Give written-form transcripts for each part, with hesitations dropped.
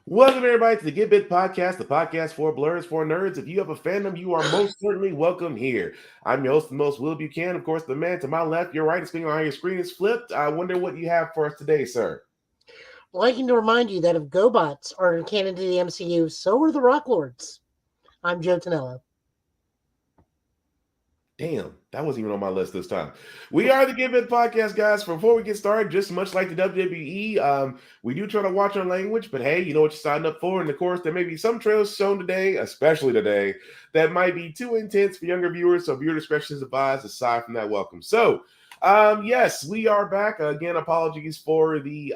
Welcome, everybody, to the Get Bit Podcast, the podcast for blurs, for nerds. If you have a fandom, you are most certainly welcome here. I'm your host, the most Will Buchanan. Of course, the man to my left, your right, speaking on how your screen is flipped. I wonder what you have for us today, sir. Liking to remind you that if GoBots are canon to the MCU, so are the Rock Lords. I'm Joe Tonello. Damn, that wasn't even on my list this time. We are the Give It Podcast, guys. Before we get started, just much like the WWE, we do try to watch our language, but hey, you know what you signed up for. And of course, there may be some trailers shown today, especially today, that might be too intense for younger viewers. So viewer discretion is advised. Aside from that, welcome. So, yes, we are back again. Apologies for the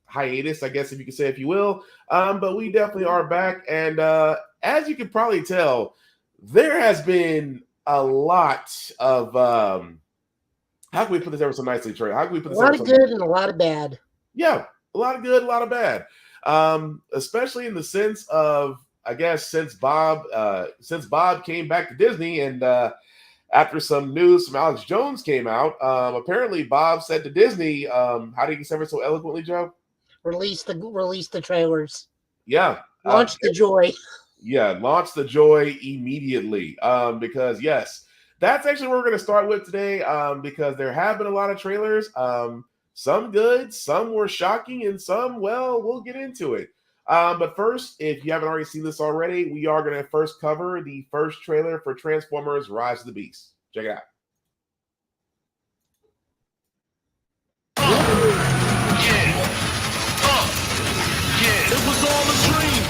hiatus, I guess, if you can say, if you will. But we definitely are back, and as you can probably tell, there has been a lot of how can we put this ever so nicely, Trey? How can we put A this lot ever of so good nicely? and a lot of bad. Yeah, a lot of good, a lot of bad. Especially in the sense of, I guess, since Bob came back to Disney, and after some news from Alex Jones came out, apparently Bob said to Disney, how did he say it so eloquently, Joe? Release the trailers. Yeah, Launch the joy. yeah, launch the joy immediately. Because yes, that's actually what we're going to start with today. Because there have been a lot of trailers. Some good, some were shocking, and some, well, we'll get into it. But first, if you haven't already seen this already, we are going to first cover the first trailer for Transformers: Rise of the Beast. Check it out. It was all a dream.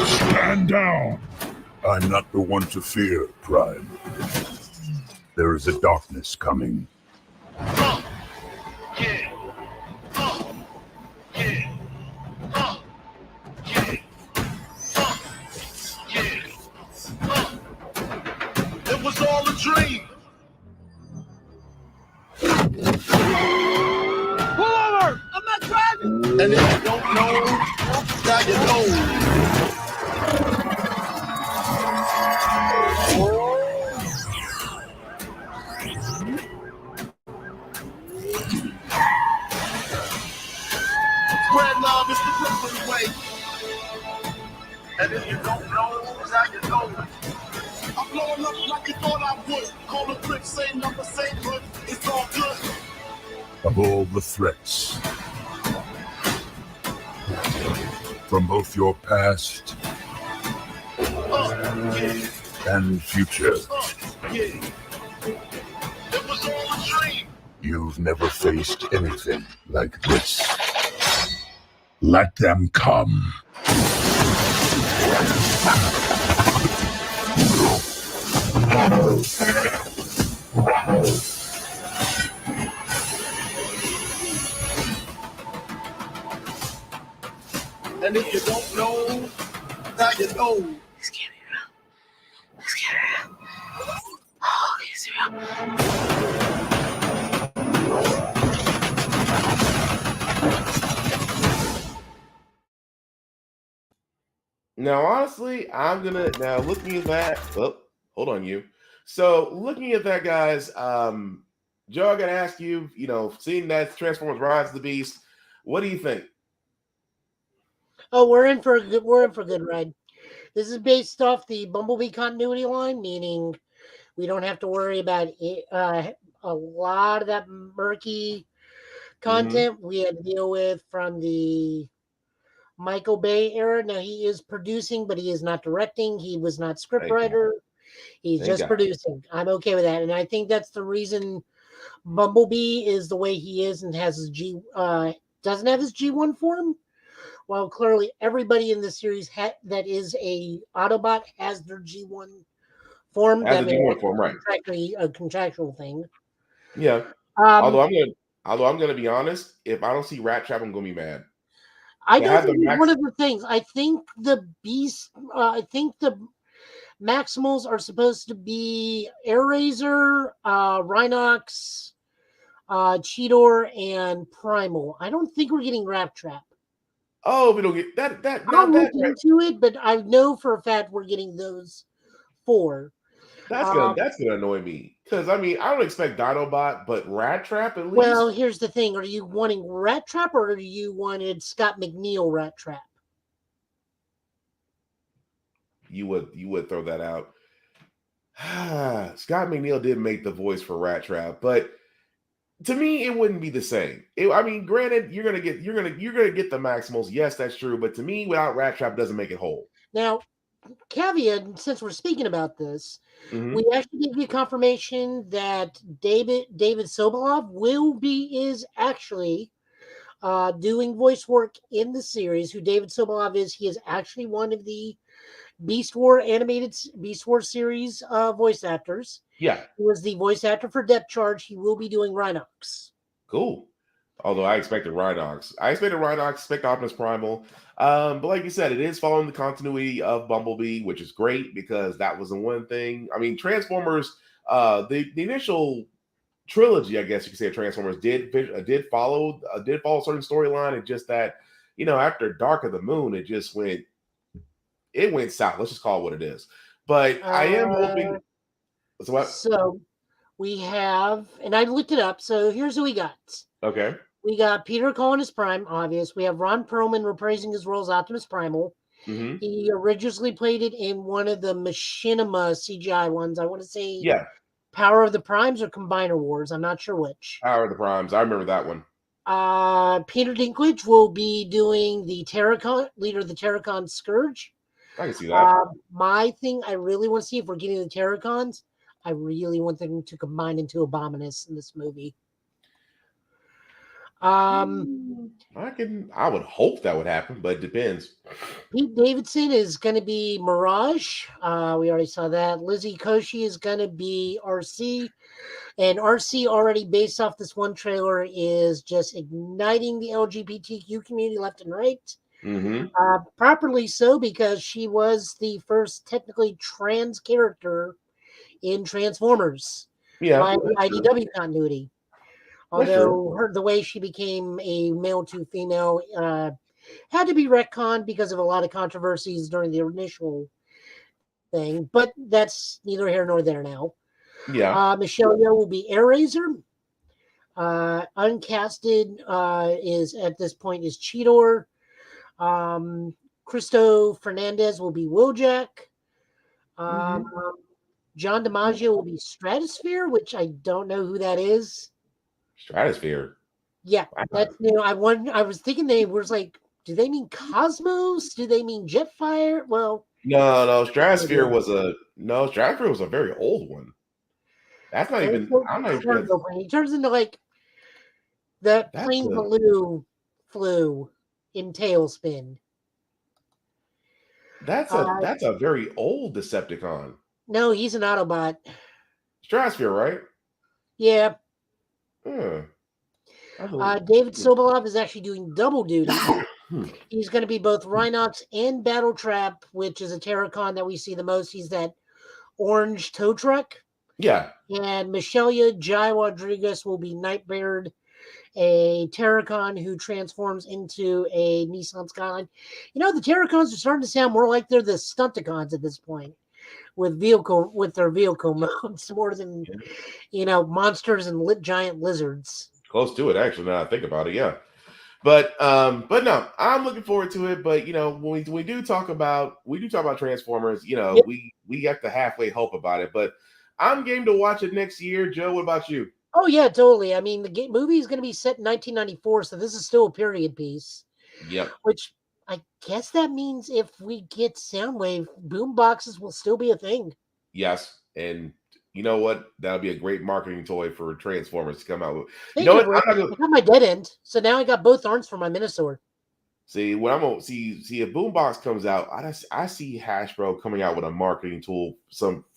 Stand down! I'm not the one to fear, Prime. There is a darkness coming. It was all a dream. Pull over! I'm not driving! And if you don't know, now you know. Spread love is the Brooklyn way. And if you don't know, now you know. I'm blowing up like you thought I would. Call the clip, same number, same hood. It's all good. Of all the threats, from both your past Yeah, and future, yeah. It was all a dream. you've never faced anything like this. Let them come. And if you don't know, now you know. Let's get it out. Let's get it out. Oh, it's real. Now, honestly, I'm gonna now looking at that. Oh, hold on, you. So looking at that, guys, Joe, I gotta ask you. Seeing that Transformers: Rise of the Beast, what do you think? Oh, we're in for a good ride. This is based off the Bumblebee continuity line, meaning we don't have to worry about a lot of that murky content we had to deal with from the Michael Bay era. Now he is producing, but he is not directing. He was not Thank God. scriptwriter. He's Thank just God. producing. I'm okay with that, and I think that's the reason Bumblebee is the way he is and has his doesn't have his G1 form. While clearly everybody in the series that is a Autobot has their G1 form. As That a may G1 form, right? be a contractual thing. Yeah. Um, Although I'm gonna be honest, if I don't see Rat Trap, I'm gonna be mad. I They don't have the think it's max. one of the things. I think the beast. I think the Maximals are supposed to be Air Razor, Rhinox, Cheetor, and Primal. I don't think we're getting Rat Trap. Oh, we don't get that. I'll look into it, but I know for a fact we're getting those 4. That's gonna annoy me because I mean I don't expect Dinobot, but Rat Trap at least. Well, here's the thing: are you wanting Rat Trap, or do you wanted Scott McNeil Rat Trap? You would throw that out. Scott McNeil did make the voice for Rat Trap, but to me it wouldn't be the same. I mean, granted, you're gonna get the Maximals. Yes, that's true. But to me, without Rat Trap, doesn't make it whole. Now, caveat: since we're speaking about this, Mhm. we actually gave you confirmation that David Sobolov is actually doing voice work in the series. Who David Sobolov is? He is actually one of the Beast War series voice actors. Yeah, He was the voice actor for Depth Charge. He will be doing Rhinox. cool. Although I expected Rhinox. Expect Optimus Primal. But like you said, it is following the continuity of Bumblebee, which is great because that was the one thing. I mean, Transformers, the initial trilogy, I guess you could say, of Transformers did follow a certain storyline. And just that, after Dark of the Moon, it went south. Let's just call it what it is. But I am hoping. So what? So we have, and I looked it up. So here's who we got. Okay. We got Peter Cullen as Prime, obvious. We have Ron Perlman reprising his role as Optimus Primal. Mm-hmm. He originally played it in one of the Machinima CGI ones. I want to say Power of the Primes or Combiner Wars. I'm not sure which. Power of the Primes. I remember that one. Peter Dinklage will be doing the Terracon, leader of the Terracon Scourge. I can see that. My thing, I really want to see if we're getting the Terracons. I really want them to combine into Abominus in this movie. I would hope that would happen, but it depends. Pete Davidson is going to be Mirage. We already saw that. Lizzie Koshy is going to be RC. And RC, already based off this one trailer, is just igniting the LGBTQ community left and right. Mm-hmm. Properly so, because she was the first technically trans character in Transformers by the IDW continuity. Although the way she became a male to female had to be retconned because of a lot of controversies during the initial thing, but that's neither here nor there now. Yeah. Michelle Yeoh will be Air Razor. Uncasted is at this point is Cheetor. Cristo Fernandez will be Wheeljack. John DiMaggio will be Stratosphere, which I don't know who that is. Stratosphere. Yeah, that's new. I was thinking they were like, do they mean Cosmos? Do they mean Jetfire? Well, no. Stratosphere was a very old one. That's not even. I'm not even. He turns into like that plane balloon flew in Tailspin. That's a very old Decepticon. No, he's an Autobot. Stratosphere, right? Yeah. David Sobolov is actually doing double duty. He's going to be both Rhinox and Battletrap, which is a Terracon that we see the most. He's that orange tow truck. Yeah. And Michelle Jai Rodriguez will be Nightbird, a Terracon who transforms into a Nissan Skyline. The Terracons are starting to sound more like they're the Stunticons at this point, with their vehicle modes more than monsters and giant lizards. Close to it, actually. Now I think about it, yeah. But no, I'm looking forward to it. But when we do talk about Transformers, we got the halfway hope about it. But I'm game to watch it next year. Joe, what about you? Oh yeah, totally. I mean, the movie is going to be set in 1994, so this is still a period piece. Yep. Which I guess that means if we get Soundwave, boom boxes will still be a thing. Yes, and you know what? That'll be a great marketing toy for Transformers to come out with. I got my dead end, so now I got both arms for my Minosaur. See, when I'm gonna see if Boombox comes out, I see Hasbro coming out with a marketing tool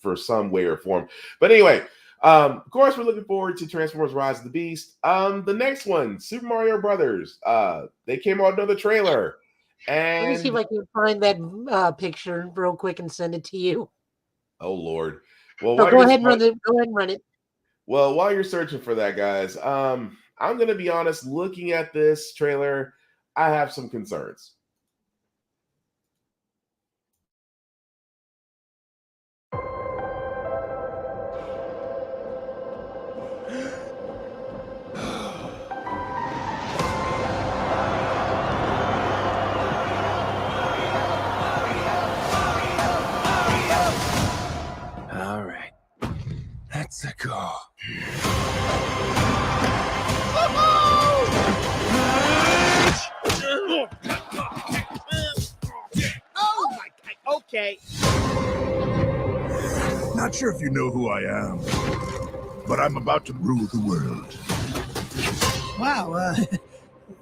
for some way or form. But anyway, of course, we're looking forward to Transformers: Rise of the Beast. The next one, Super Mario Brothers. They came out with another trailer. Let me see if I And can find that picture real quick and send it to you. oh Lord. Well, So while go you're ahead and run it. Go ahead and run it. well, while you're searching for that, guys, I'm gonna be honest, looking at this trailer, I have some concerns. All right. That's a go. Oh my! Okay. Not sure if you know who I am, but I'm about to rule the world. Wow.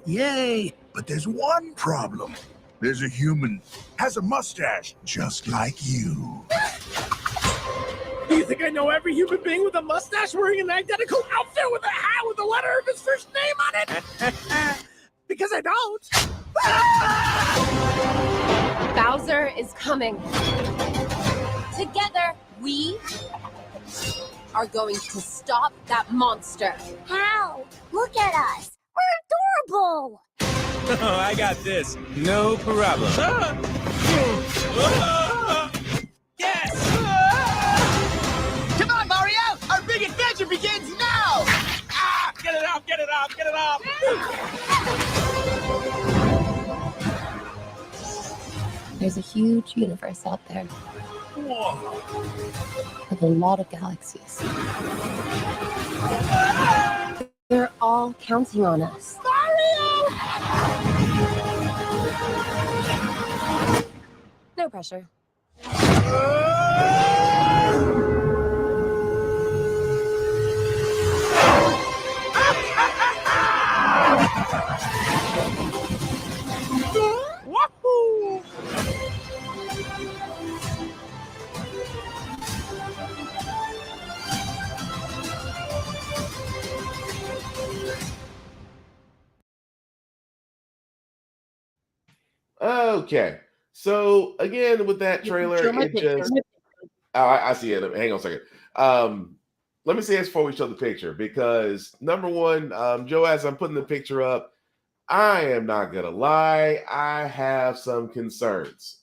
Yay! But there's one problem. There's a human, has a mustache, just like you. Do you think I know every human being with a mustache wearing an identical outfit with a hat with the letter of his first name on it? Because I don't. Bowser is coming. Together, we are going to stop that monster. How? Look at us. We're adorable. Oh, I got this. No problem. Yes! Come on, Mario! Our big adventure begins now! Ah! Get it off! Get it off! Get it off! There's a huge universe out there with a lot of galaxies. They're all counting on us. No pressure. Wahoo! Okay. So again, with that trailer, Show my it picture. just I see it. Hang on a second. Let me say this before we show the picture, because number one, Joe, as I'm putting the picture up, I am not gonna lie, I have some concerns.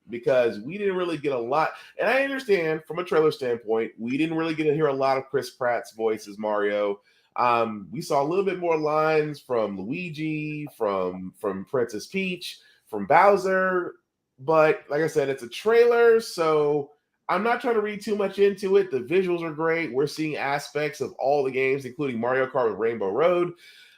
Because we didn't really get a lot, and I understand from a trailer standpoint, we didn't really get to hear a lot of Chris Pratt's voice as Mario. We saw a little bit more lines from Luigi, from Princess Peach, from Bowser, but like I said, it's a trailer, so I'm not trying to read too much into it. The visuals are great. We're seeing aspects of all the games, including Mario Kart with Rainbow Road.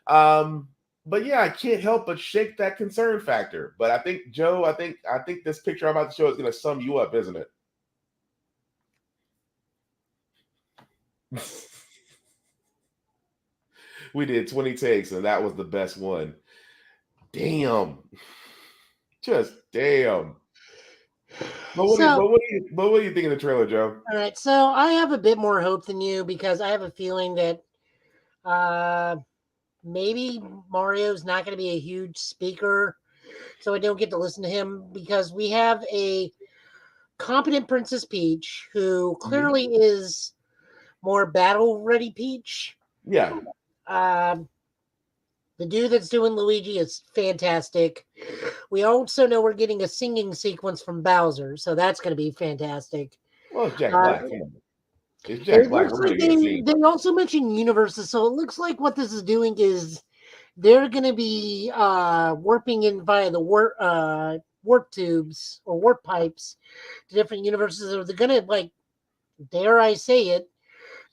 But yeah, I can't help but shake that concern factor. But I think, Joe, I think this picture I'm about to show is going to sum you up, isn't it? We did 20 takes, and that was the best one. Damn. Just damn. But what do you think of the trailer, Joe? All right, so I have a bit more hope than you because I have a feeling that maybe Mario's not going to be a huge speaker, so I don't get to listen to him, because we have a competent Princess Peach who clearly is more battle ready Peach. Yeah. The dude that's doing Luigi is fantastic. We also know we're getting a singing sequence from Bowser, so that's going to be fantastic. Well, it's Jack Black. It's Jack It Black. looks We're like gonna get a scene. they also mentioned universes, so it looks like what this is doing is they're going to be warping in via the warp tubes or warp pipes to different universes. Or they're going to, like, dare I say it,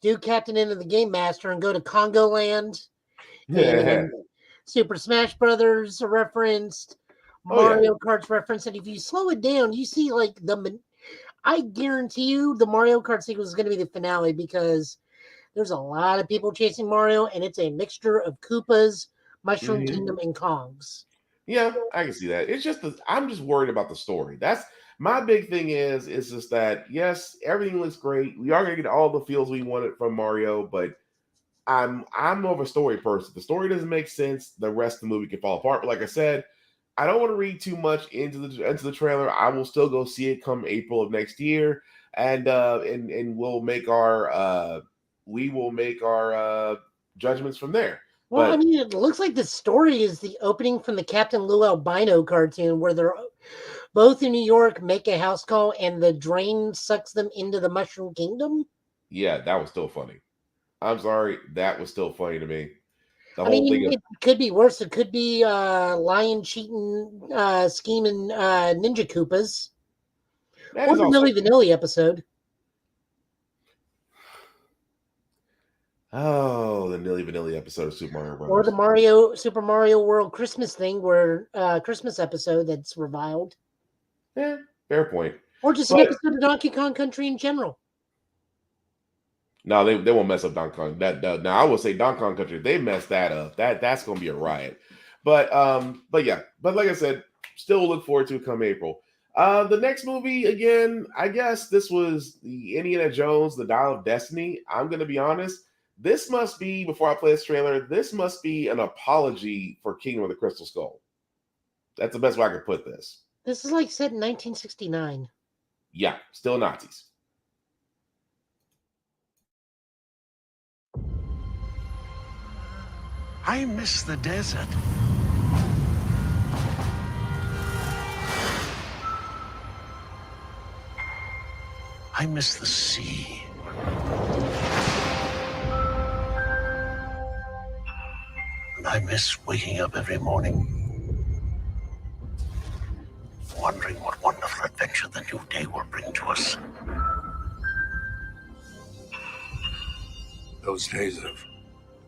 do Captain Into the Game Master and go to Congo Land. And Super Smash Brothers are referenced, Mario Kart's referenced, and if you slow it down, you see like I guarantee you the Mario Kart sequence is going to be the finale, because there's a lot of people chasing Mario, and it's a mixture of Koopas, Mushroom Kingdom, and Kongs. Yeah, I can see that. It's just I'm just worried about the story. That's my big thing. Is just that yes, everything looks great. We are going to get all the feels we wanted from Mario, but I'm more of a story person. The story doesn't make sense. The rest of the movie can fall apart. But like I said, I don't want to read too much into the trailer. I will still go see it come April of next year, and we'll make our judgments from there. Well, But I mean, it looks like the story is the opening from the Captain Lou Albino cartoon where they're both in New York, make a house call, and the drain sucks them into the Mushroom Kingdom. yeah, that was still funny. I'm sorry, that was still funny to me. The I whole mean, thing of it could be worse. It could be lion cheating, scheming Ninja Koopas. that Or is the also Milli Vanilli episode. oh, the Milli Vanilli episode of Super Mario Brothers. Or the Super Mario World Christmas thing where Christmas episode that's reviled. Yeah, fair point. Or just But- an episode of Donkey Kong Country in general. No, they won't mess up Donkey Kong. Now I will say Donkey Kong Country, they messed that up. That's gonna be a riot. But yeah, but like I said, still look forward to it come April. The next movie, again, I guess this was the Indiana Jones, The Dial of Destiny. I'm gonna be honest. This must be, before I play this trailer, this must be an apology for Kingdom of the Crystal Skull. That's the best way I could put this. This is like set in 1969. Yeah, still Nazis. I miss the desert. I miss the sea. And I miss waking up every morning, wondering what wonderful adventure the new day will bring to us. Those days have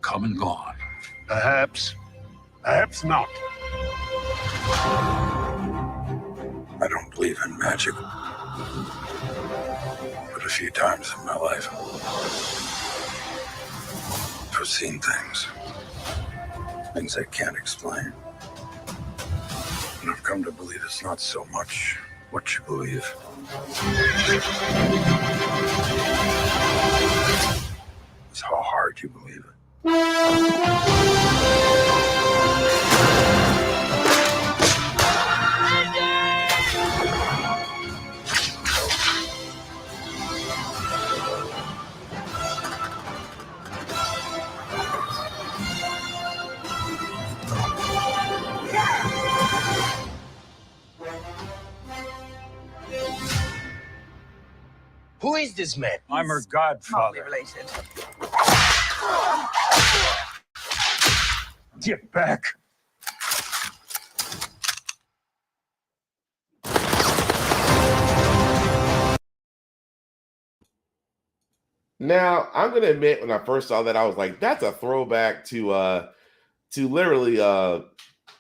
come and gone. Perhaps. Perhaps not. I don't believe in magic. But a few times in my life, I've seen things I can't explain. And I've come to believe it's not so much what you believe. It's how hard you believe it. Who is this man? I'm her godfather. related. Get back. Now, I'm gonna admit, when I first saw that, I was like, "That's a throwback to literally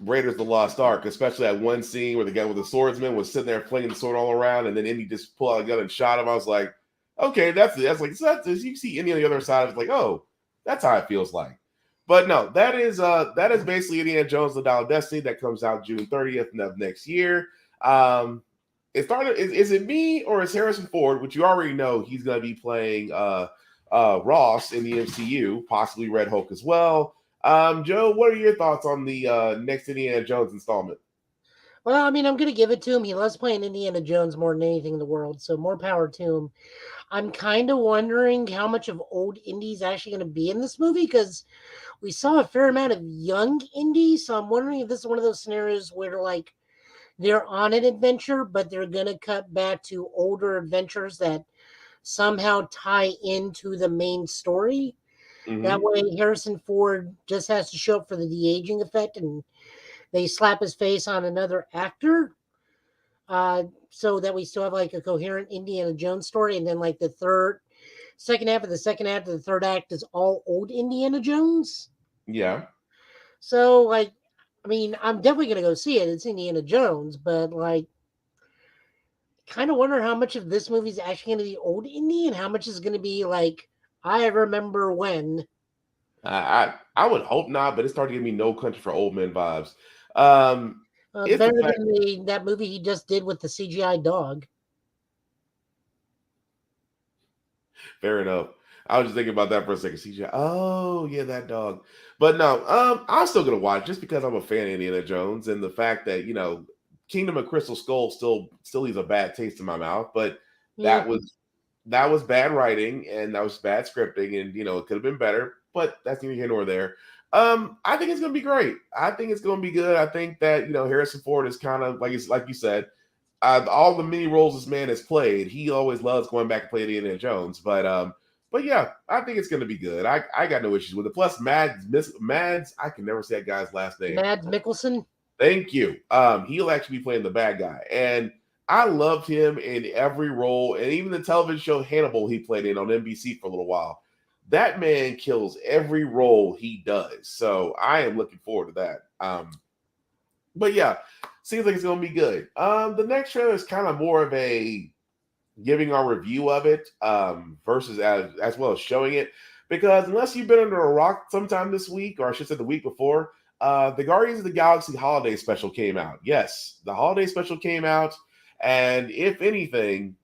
Raiders of the Lost Ark," especially that one scene where the guy with the swordsman was sitting there flinging the sword all around, and then Indy just pulled out a gun and shot him. I was like, "Okay, that's like so that's you see Indy on the other side." I was like, "Oh, that's how it feels like." But no, that is basically Indiana Jones: The Dial of Destiny that comes out June 30th of next year. It started. Is it me or is Harrison Ford, which you already know he's going to be playing Ross in the MCU, possibly Red Hulk as well. Joe, what are your thoughts on the next Indiana Jones installment? Well, I mean, I'm going to give it to him. He loves playing Indiana Jones more than anything in the world, so more power to him. I'm kind of wondering how much of old Indy's actually going to be in this movie, because we saw a fair amount of young Indy, so I'm wondering if this is one of those scenarios where, like, they're on an adventure, but they're going to cut back to older adventures that somehow tie into the main story. Mhm. That way, Harrison Ford just has to show up for the de-aging effect, and they slap his face on another actor, so that we still have like a coherent Indiana Jones story. And then like the second half of the third act is all old Indiana Jones. Yeah. So like, I mean, I'm definitely going to go see it. It's Indiana Jones, but like, kind of wonder how much of this movie is actually going to be old Indy and how much is going to be like, I remember when. I would hope not, but it's starting to give me No Country for Old Men vibes. It's Better the fact- than that movie he just did with the CGI dog. Fair enough. I was just thinking about that for a second. CGI. Oh, yeah, that dog. But no, I'm still gonna watch just because I'm a fan of Indiana Jones and the fact that Kingdom of Crystal Skull still leaves a bad taste in my mouth. But Yeah. that was bad writing and that was bad scripting, and it could have been better. But that's neither here nor there. I think it's gonna be great. I think it's gonna be good. I think that Harrison Ford is kind of like you said. All the many roles this man has played, he always loves going back and playing Indiana Jones. But yeah, I think it's going to be good. I got no issues with it. Plus, Mads, I can never say that guy's last name. Mads Mikkelsen. Thank you. He'll actually be playing the bad guy, and I loved him in every role, and even the television show Hannibal he played in on NBC for a little while. That man kills every role he does, so I am looking forward to that. But yeah. Seems like it's going to be good. The next trailer is kind of more of a giving our review of it versus as well as showing it. Because unless you've been under a rock sometime this week, or I should say the week before, the Guardians of the Galaxy Holiday Special came out. Yes, the Holiday Special came out. And if anything,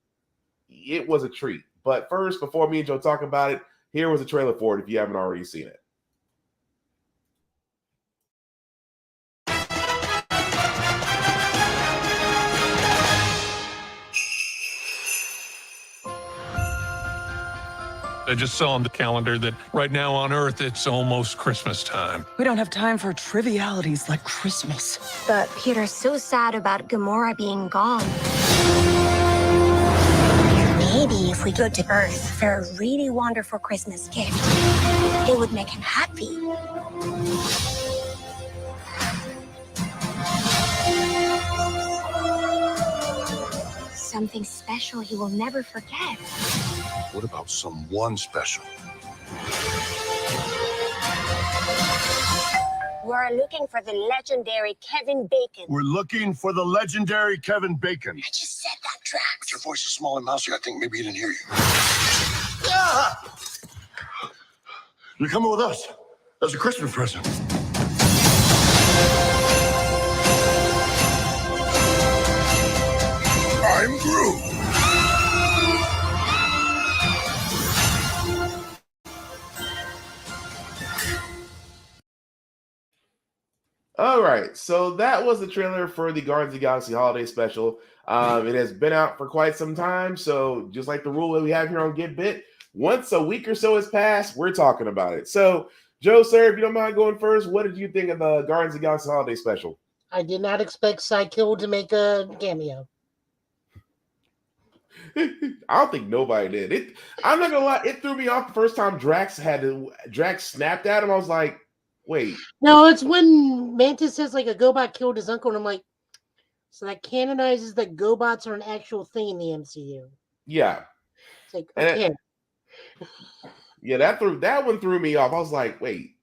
it was a treat. But first, before me and Joe talk about it, here was a trailer for it if you haven't already seen it. I just saw on the calendar that right now on Earth, it's almost Christmas time. We don't have time for trivialities like Christmas. But Peter's so sad about Gamora being gone. Maybe if we go to Earth for a really wonderful Christmas gift, it would make him happy. Something special he will never forget. What about someone special? We're looking for the legendary Kevin Bacon. We're looking for the legendary Kevin Bacon. I just said that, Drax. But your voice is small and mousy. I think maybe he didn't hear you. You're coming with us as a Christmas present. I'm Groot. All right, so that was the trailer for the Guardians of the Galaxy Holiday Special. It has been out for quite some time, so just like the rule that we have here on Get Bit, once a week or so has passed, we're talking about it. So, Joe, sir, if you don't mind going first, what did you think of the Guardians of the Galaxy Holiday Special? I did not expect Psykill to make a cameo. I don't think nobody did. I'm not gonna lie, it threw me off the first time Drax snapped at him. I was like, wait. No, it's when Mantis says like a GoBot killed his uncle, and I'm like, so that canonizes that GoBots are an actual thing in the MCU. Yeah. It's like, okay. Yeah, that one threw me off. I was like, wait.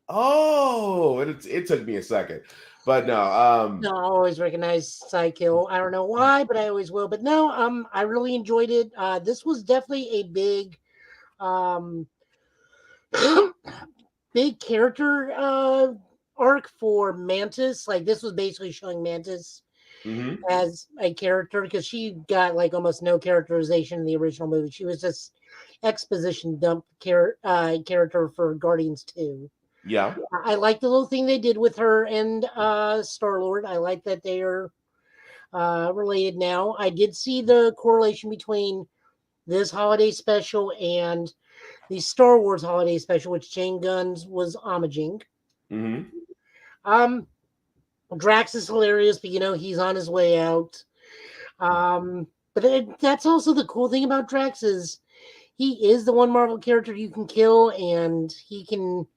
Oh, it took me a second. But no, no, I always recognize Psykill. I don't know why, but I always will. But no, I really enjoyed it. This was definitely a big big character arc for Mantis. Like, this was basically showing Mantis as a character, because she got like almost no characterization in the original movie. She was just exposition dump character for Guardians 2. Yeah. I like the little thing they did with her and Star-Lord. I like that they are related now. I did see the correlation between this holiday special and the Star Wars holiday special, which Jane Guns was homaging. Drax is hilarious, but he's on his way out. But that's also the cool thing about Drax, is he is the one Marvel character you can kill, and he can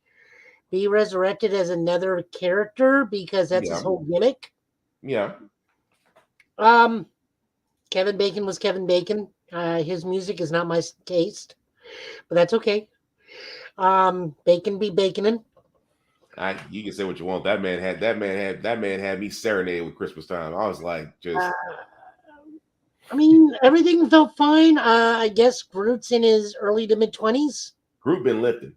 be resurrected as another character, because that's his whole gimmick. Yeah. Kevin Bacon was Kevin Bacon. His music is not my taste, but that's okay. Bacon be baconin'. You can say what you want. That man had me serenaded with Christmas time. I was like, I mean, everything felt fine. I guess Groot's in his early to mid 20s. Groot been lifted.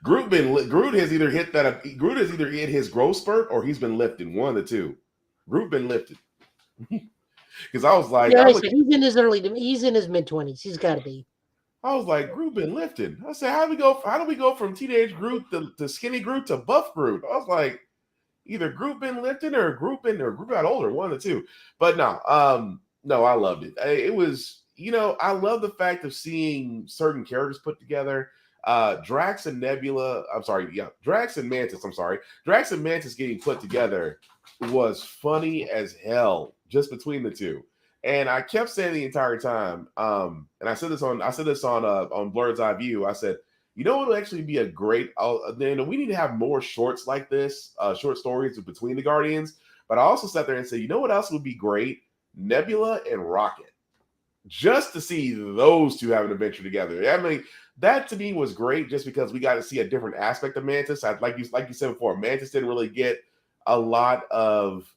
Groot has either hit his growth spurt, or he's been lifted. One of the two. Groot been lifted. Because I was like, he's in his mid 20s. He's got to be. I was like, Groot been lifting. I said, how do we go from teenage Groot to skinny Groot to buff Groot? I was like, either Groot been lifting or Groot got older, one of the two. But no, I loved it. It was, I love the fact of seeing certain characters put together. Drax and Nebula, Drax and Mantis, Drax and Mantis getting put together was funny as hell just between the two. And I kept saying the entire time, and I said this on Blurred's Eye View. I said, it'll actually be a great. We need to have more shorts like this, short stories between the Guardians. But I also sat there and said, what else would be great? Nebula and Rocket, just to see those two have an adventure together. I mean, that to me was great, just because we got to see a different aspect of Mantis. Like you said before, Mantis didn't really get a lot of,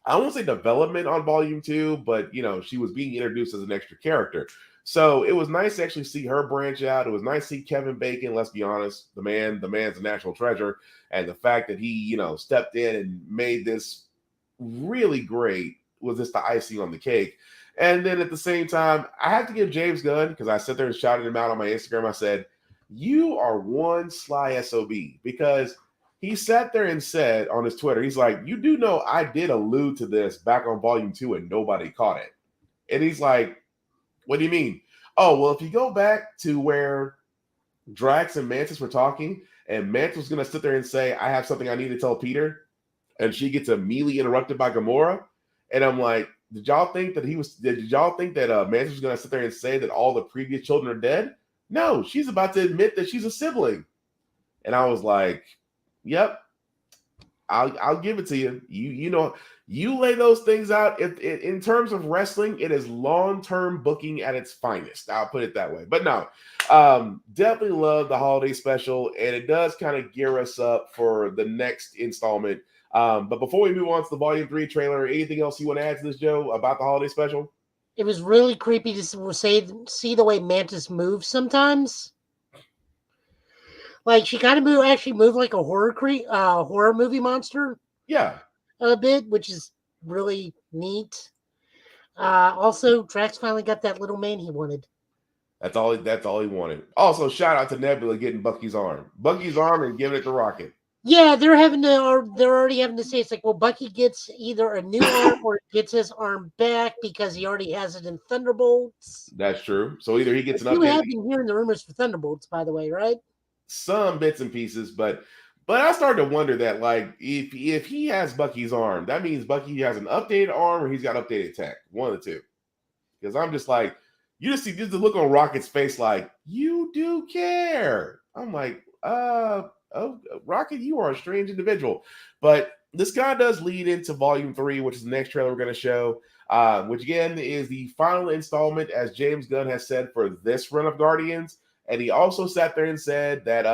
I won't say development on Volume 2, but she was being introduced as an extra character. So it was nice to actually see her branch out. It was nice to see Kevin Bacon. Let's be honest, the man's a national treasure, and the fact that he stepped in and made this really great was just the icing on the cake. And then at the same time, I have to give James Gunn, because I sat there and shouted him out on my Instagram. I said, you are one sly SOB, because he sat there and said on his Twitter, he's like, you do know I did allude to this back on Volume 2 and nobody caught it. And he's like, what do you mean? Oh, well, if you go back to where Drax and Mantis were talking, and Mantis was going to sit there and say, I have something I need to tell Peter, and she gets immediately interrupted by Gamora. And I'm like, did y'all think that Mantis was going to sit there and say that all the previous children are dead? No, she's about to admit that she's a sibling. And I was like, yep, I'll give it to you. You lay those things out. In terms of wrestling, it is long-term booking at its finest. I'll put it that way. But no, definitely love the holiday special, and it does kind of gear us up for the next installment. But before we move on to the Volume 3 trailer, anything else you want to add to this, Joe, about the holiday special? It was really creepy to see the way Mantis moves sometimes. Like, she kind of moved like a horror movie monster. Yeah. A bit, which is really neat. Also, Drax finally got that little man he wanted. That's all he wanted. Also, shout out to Nebula getting Bucky's arm and giving it to Rocket. Yeah, they're already having to say, it's like, well, Bucky gets either a new arm or gets his arm back because he already has it in Thunderbolts. That's true. So either he gets an update. You have update. been hearing the rumors for Thunderbolts, by the way, right? Some bits and pieces, but I started to wonder that, like, if he has Bucky's arm, that means Bucky has an updated arm or he's got updated tech. One of the two. Because I'm just like, you just see the look on Rocket's face, like, you do care. I'm like, oh, Rocket, you are a strange individual. But this guy does lead into Volume 3, which is the next trailer we're going to show, which again is the final installment, as James Gunn has said, for this run of Guardians. And he also sat there and said that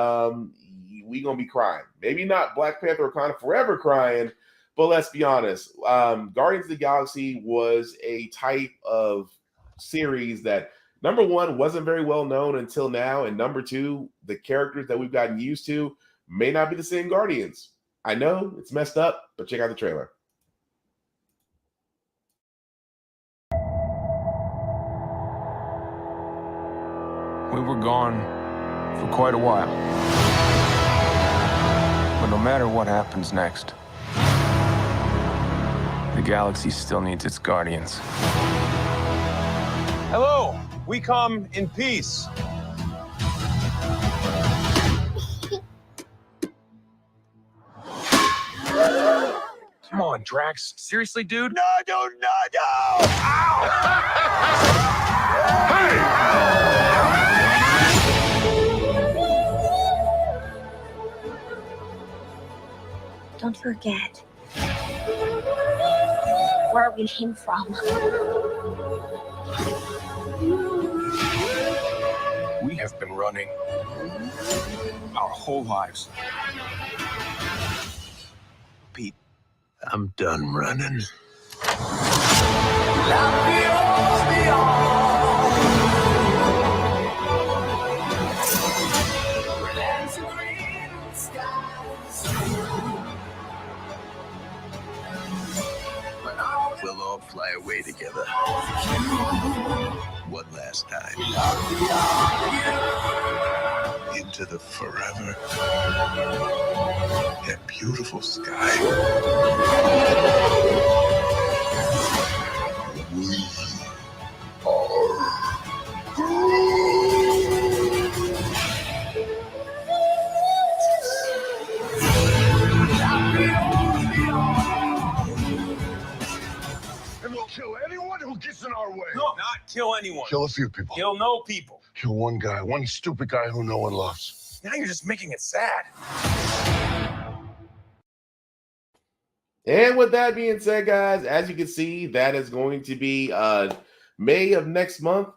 we gonna be crying. Maybe not Black Panther Wakanda Forever crying, but let's be honest. Guardians of the Galaxy was a type of series that, number one, wasn't very well known until now, and number two, the characters that we've gotten used to may not be the same Guardians. I know it's messed up, but check out the trailer. We were gone for quite a while. But no matter what happens next, the galaxy still needs its guardians. Hello, we come in peace. Come on, Drax. Seriously, dude? No! Ow! Don't forget where we came from. We have been running our whole lives. Pete, I'm done running. We'll all fly away together. together. One last time. Into the forever and beautiful sky. We are And we'll kill anyone who gets in our way. No, not kill anyone. Kill a few people. Kill no people. Kill one guy, one stupid guy who no one loves. Now you're just making it sad. And with that being said, guys, as you can see, that is going to be May of next month.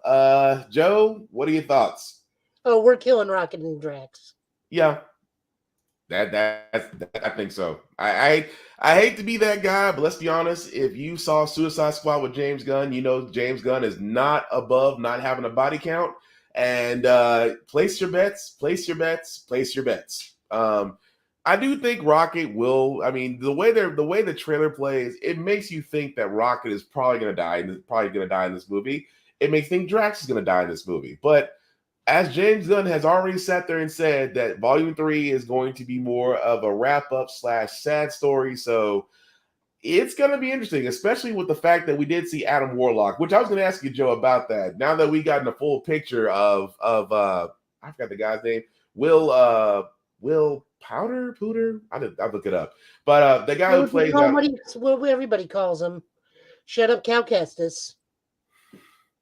Joe, what are your thoughts? Oh, we're killing Rocket and Drax. Yeah, I think so. I hate to be that guy, but let's be honest. If you saw Suicide Squad with James Gunn, you know James Gunn is not above not having a body count. And place your bets. Place your bets. Place your bets. I do think Rocket will. I mean, the way the trailer plays, it makes you think that Rocket is probably going to die. In this movie. It makes you think Drax is going to die in this movie. But as James Gunn has already sat there and said that Volume 3 is going to be more of a wrap up / sad story. So it's going to be interesting, especially with the fact that we did see Adam Warlock, which I was going to ask you, Joe, about that. Now that we gotten a full picture of I forgot the guy's name, Will Pooter. I'll look it up. But the guy who plays what everybody calls him, Shut Up Cal Kestis.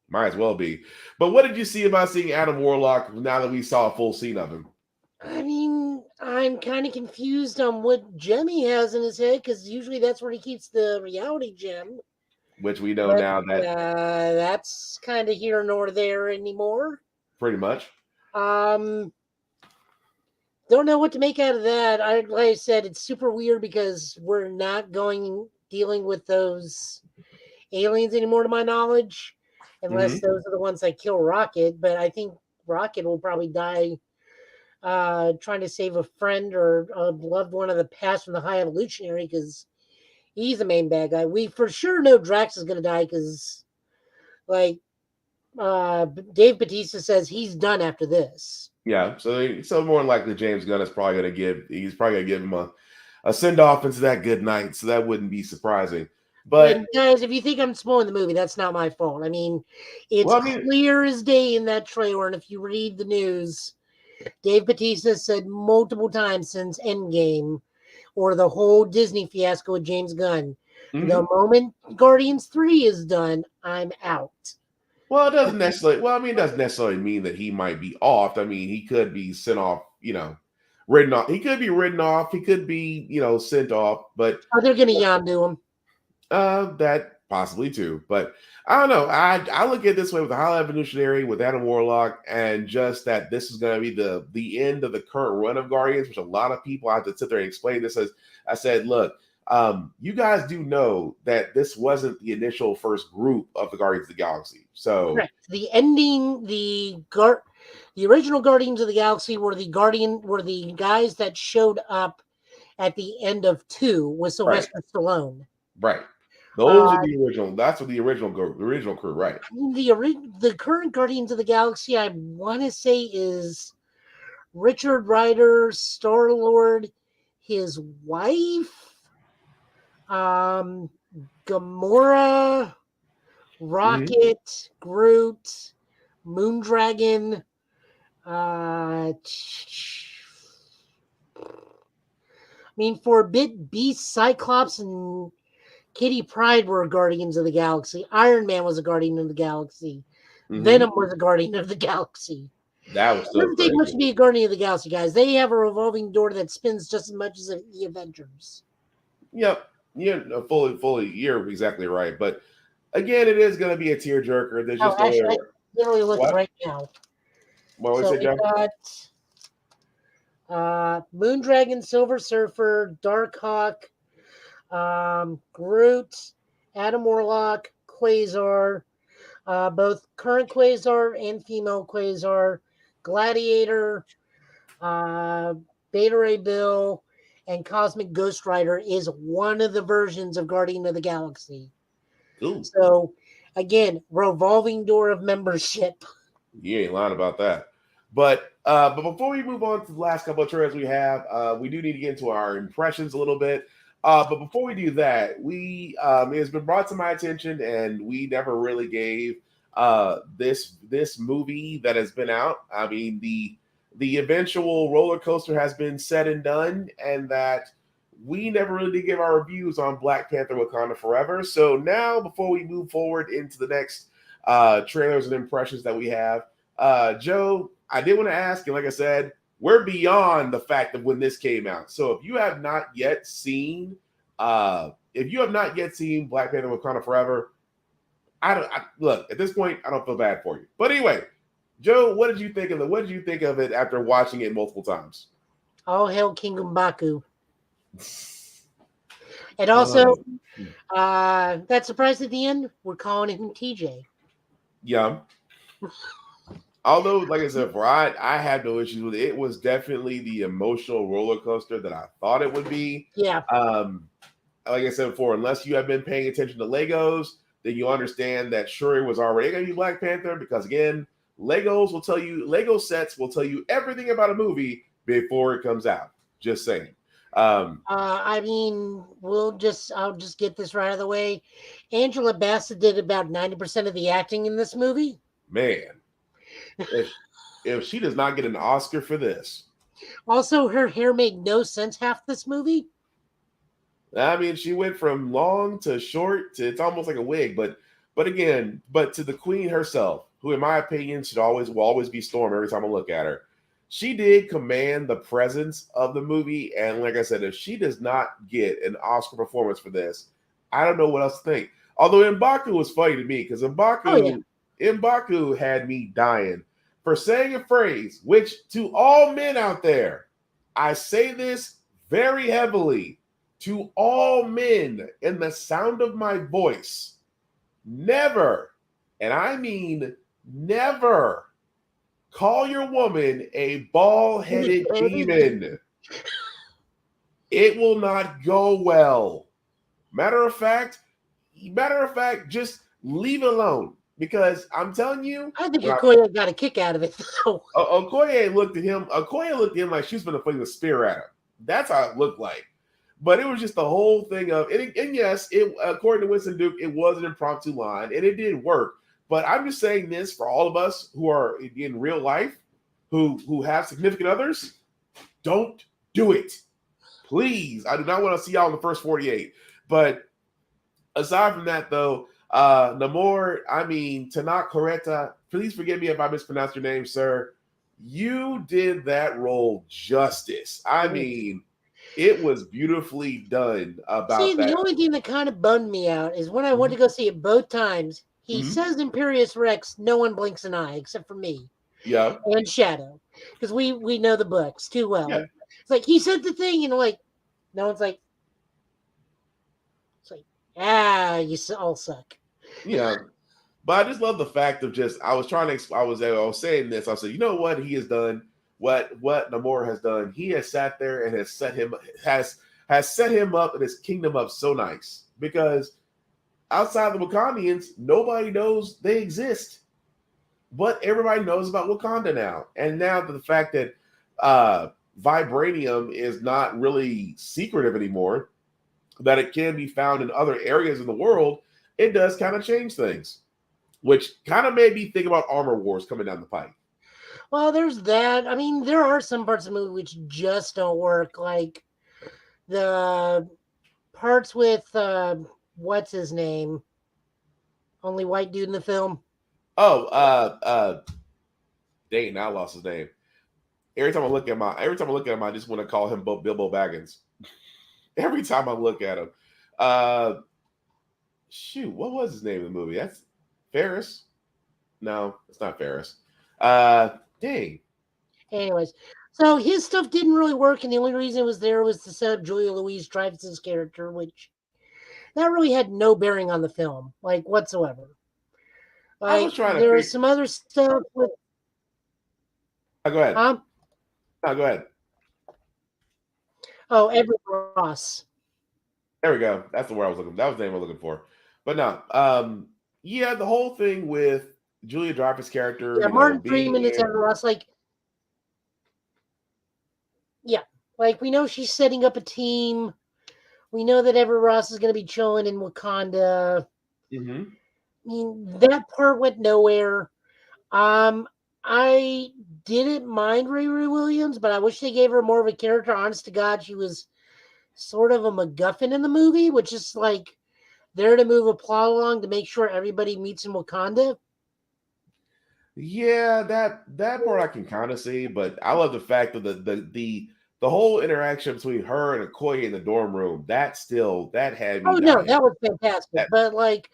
Might as well be. But what did you see about seeing Adam Warlock now that we saw a full scene of him? I mean, I'm kind of confused on what gem he has in his head, because usually that's where he keeps the reality gem. Which we know now that that's kind of here nor there anymore. Pretty much. Don't know what to make out of that. Like I said, it's super weird because we're not dealing with those aliens anymore, to my knowledge, unless those are the ones that kill Rocket. But I think Rocket will probably die trying to save a friend or a loved one of the past from the High Evolutionary, because he's the main bad guy. We for sure know Drax is going to die because, like, Dave Bautista says he's done after this. Yeah, so more than likely James Gunn is probably going to give him a send off into that good night. So that wouldn't be surprising. But and guys, if you think I'm spoiling the movie, that's not my fault. I mean, it's clear as day in that trailer, and if you read the news, Dave Bautista said multiple times since Endgame or the whole Disney fiasco with James Gunn, the moment Guardians 3 is done, I'm out. Well, it doesn't necessarily mean that he might be off. I mean, he could be sent off, written off. He could be written off. He could be, sent off. But they're going to Yondu him. That possibly too. But I don't know. I look at it this way with the High Evolutionary, with Adam Warlock, and just that this is going to be the end of the current run of Guardians, which a lot of people have to sit there and explain this as. I said, look, you guys do know that this wasn't the initial first group of the Guardians of the Galaxy. So correct. The ending, the original Guardians of the Galaxy were the guys that showed up at the end of 2 with Sylvester Stallone. Right. Those are the original. That's what the original crew, right? The current Guardians of the Galaxy, I want to say, is Richard Rider, Star-Lord, his wife, Gamora, Rocket, Groot, Moondragon, for a bit, Beast, Cyclops, and Kitty Pryde were Guardians of the Galaxy. Iron Man was a Guardian of the Galaxy. Venom was a Guardian of the Galaxy. That was it doesn't take much to be a Guardian of the Galaxy, guys. They have a revolving door that spins just as much as the Avengers. Yep. Yeah, fully. You're exactly right. But again, it is going to be a tearjerker. There's just I literally look right now. What was it, John? We got Moondragon, Silver Surfer, Darkhawk, Groot, Adam Warlock, Quasar, both current Quasar and female Quasar, Gladiator, Beta Ray Bill, and Cosmic Ghost Rider is one of the versions of Guardian of the Galaxy. Ooh. So Again, revolving door of membership. You ain't lying about that. But before we move on to the last couple of trailers we have, we do need to get into our impressions a little bit. But before we do that, it has been brought to my attention, and we never really gave this movie that has been out. I mean, the eventual roller coaster has been said and done, and that we never really did give our reviews on Black Panther: Wakanda Forever. So now, before we move forward into the next trailers and impressions that we have, Joe, I did want to ask, and like I said, we're beyond the fact of when this came out. So if you have not yet seen Black Panther: Wakanda Forever, look, at this point, I don't feel bad for you. But anyway, Joe, what did you think of it after watching it multiple times? All hail King M'Baku. And also, that surprise at the end, we're calling him TJ. Yeah. Although, like I said, I had no issues with it. It was definitely the emotional roller coaster that I thought it would be. Yeah. Like I said before, unless you have been paying attention to Legos, then you understand that Shuri was already going to be Black Panther, because again, Lego sets will tell you everything about a movie before it comes out. Just saying. I mean, I'll just get this right out of the way. Angela Bassett did about 90% of the acting in this movie. Man, if she does not get an Oscar for this. Also, her hair made no sense half this movie. I mean, she went from long to short to it's almost like a wig, but to the queen herself, who in my opinion will always be Storm every time I look at her. She did command the presence of the movie, and like I said, if she does not get an Oscar performance for this, I don't know what else to think. Although M'Baku was funny to me, because M'Baku had me dying for saying a phrase, which to all men out there, I say this very heavily, to all men in the sound of my voice, never, and I mean never, call your woman a bald-headed demon. It will not go well. Matter of fact, just leave it alone. Because I'm telling you, I think Okoye got a kick out of it, though. Okoye looked at him like she was going to fling the spear at him. That's how it looked like. But it was just the whole thing of, and yes, according to Winston Duke, it was an impromptu line, and it did work. But I'm just saying this for all of us who are in real life, who have significant others, don't do it. Please. I do not want to see y'all in the first 48. But aside from that, though, Namor, Tanak Coretta, please forgive me if I mispronounced your name, sir. You did that role justice. I mean, it was beautifully done about that. The only thing that kind of bummed me out is when I went to go see it both times, he says Imperious Rex, no one blinks an eye except for me. Yeah. And Shadow. Because we know the books too well. Yeah. It's like he said the thing, and like, no one's like, it's like, you all suck. Yeah. But I just love the fact of I was saying this. I said, you know what he has done, what Namor has done. He has sat there and has set him up and his kingdom up so nice, because outside the Wakandians, nobody knows they exist, but everybody knows about Wakanda now. And now the fact that vibranium is not really secretive anymore, that it can be found in other areas in the world, it does kind of change things, which kind of made me think about Armor Wars coming down the pipe. Well, there's that. I mean, there are some parts of the movie which just don't work, like the parts with what's his name? Only white dude in the film. Dang, I lost his name. Every time I look at him, I just want to call him Bilbo Baggins. Every time I look at him. Shoot, what was his name in the movie? That's Ferris. No, it's not Ferris. Dang. Anyways, so his stuff didn't really work, and the only reason it was there was to set up Julia Louis-Dreyfus's character, which that really had no bearing on the film, like whatsoever. Like, I was trying to. There was some other stuff with. Go ahead. No, go ahead. Oh, Edward Ross. There we go. That's the word I was looking. That was the name I was looking for. But no, Yeah, the whole thing with Julia Dreyfus' character, Yeah, you know, Martin being Freeman is there. Ever Ross. Like, yeah, like we know she's setting up a team. We know that Ever Ross is going to be chilling in Wakanda. Mm-hmm. I mean, that part went nowhere. I didn't mind Riri Williams, but I wish they gave her more of a character. Honest to God, she was sort of a MacGuffin in the movie, which is like there to move a plot along to make sure everybody meets in Wakanda. Yeah, that part I can kind of see, but I love the fact that the whole interaction between her and Okoye in the dorm room, that had me Oh no, dying. that was fantastic. That- But like,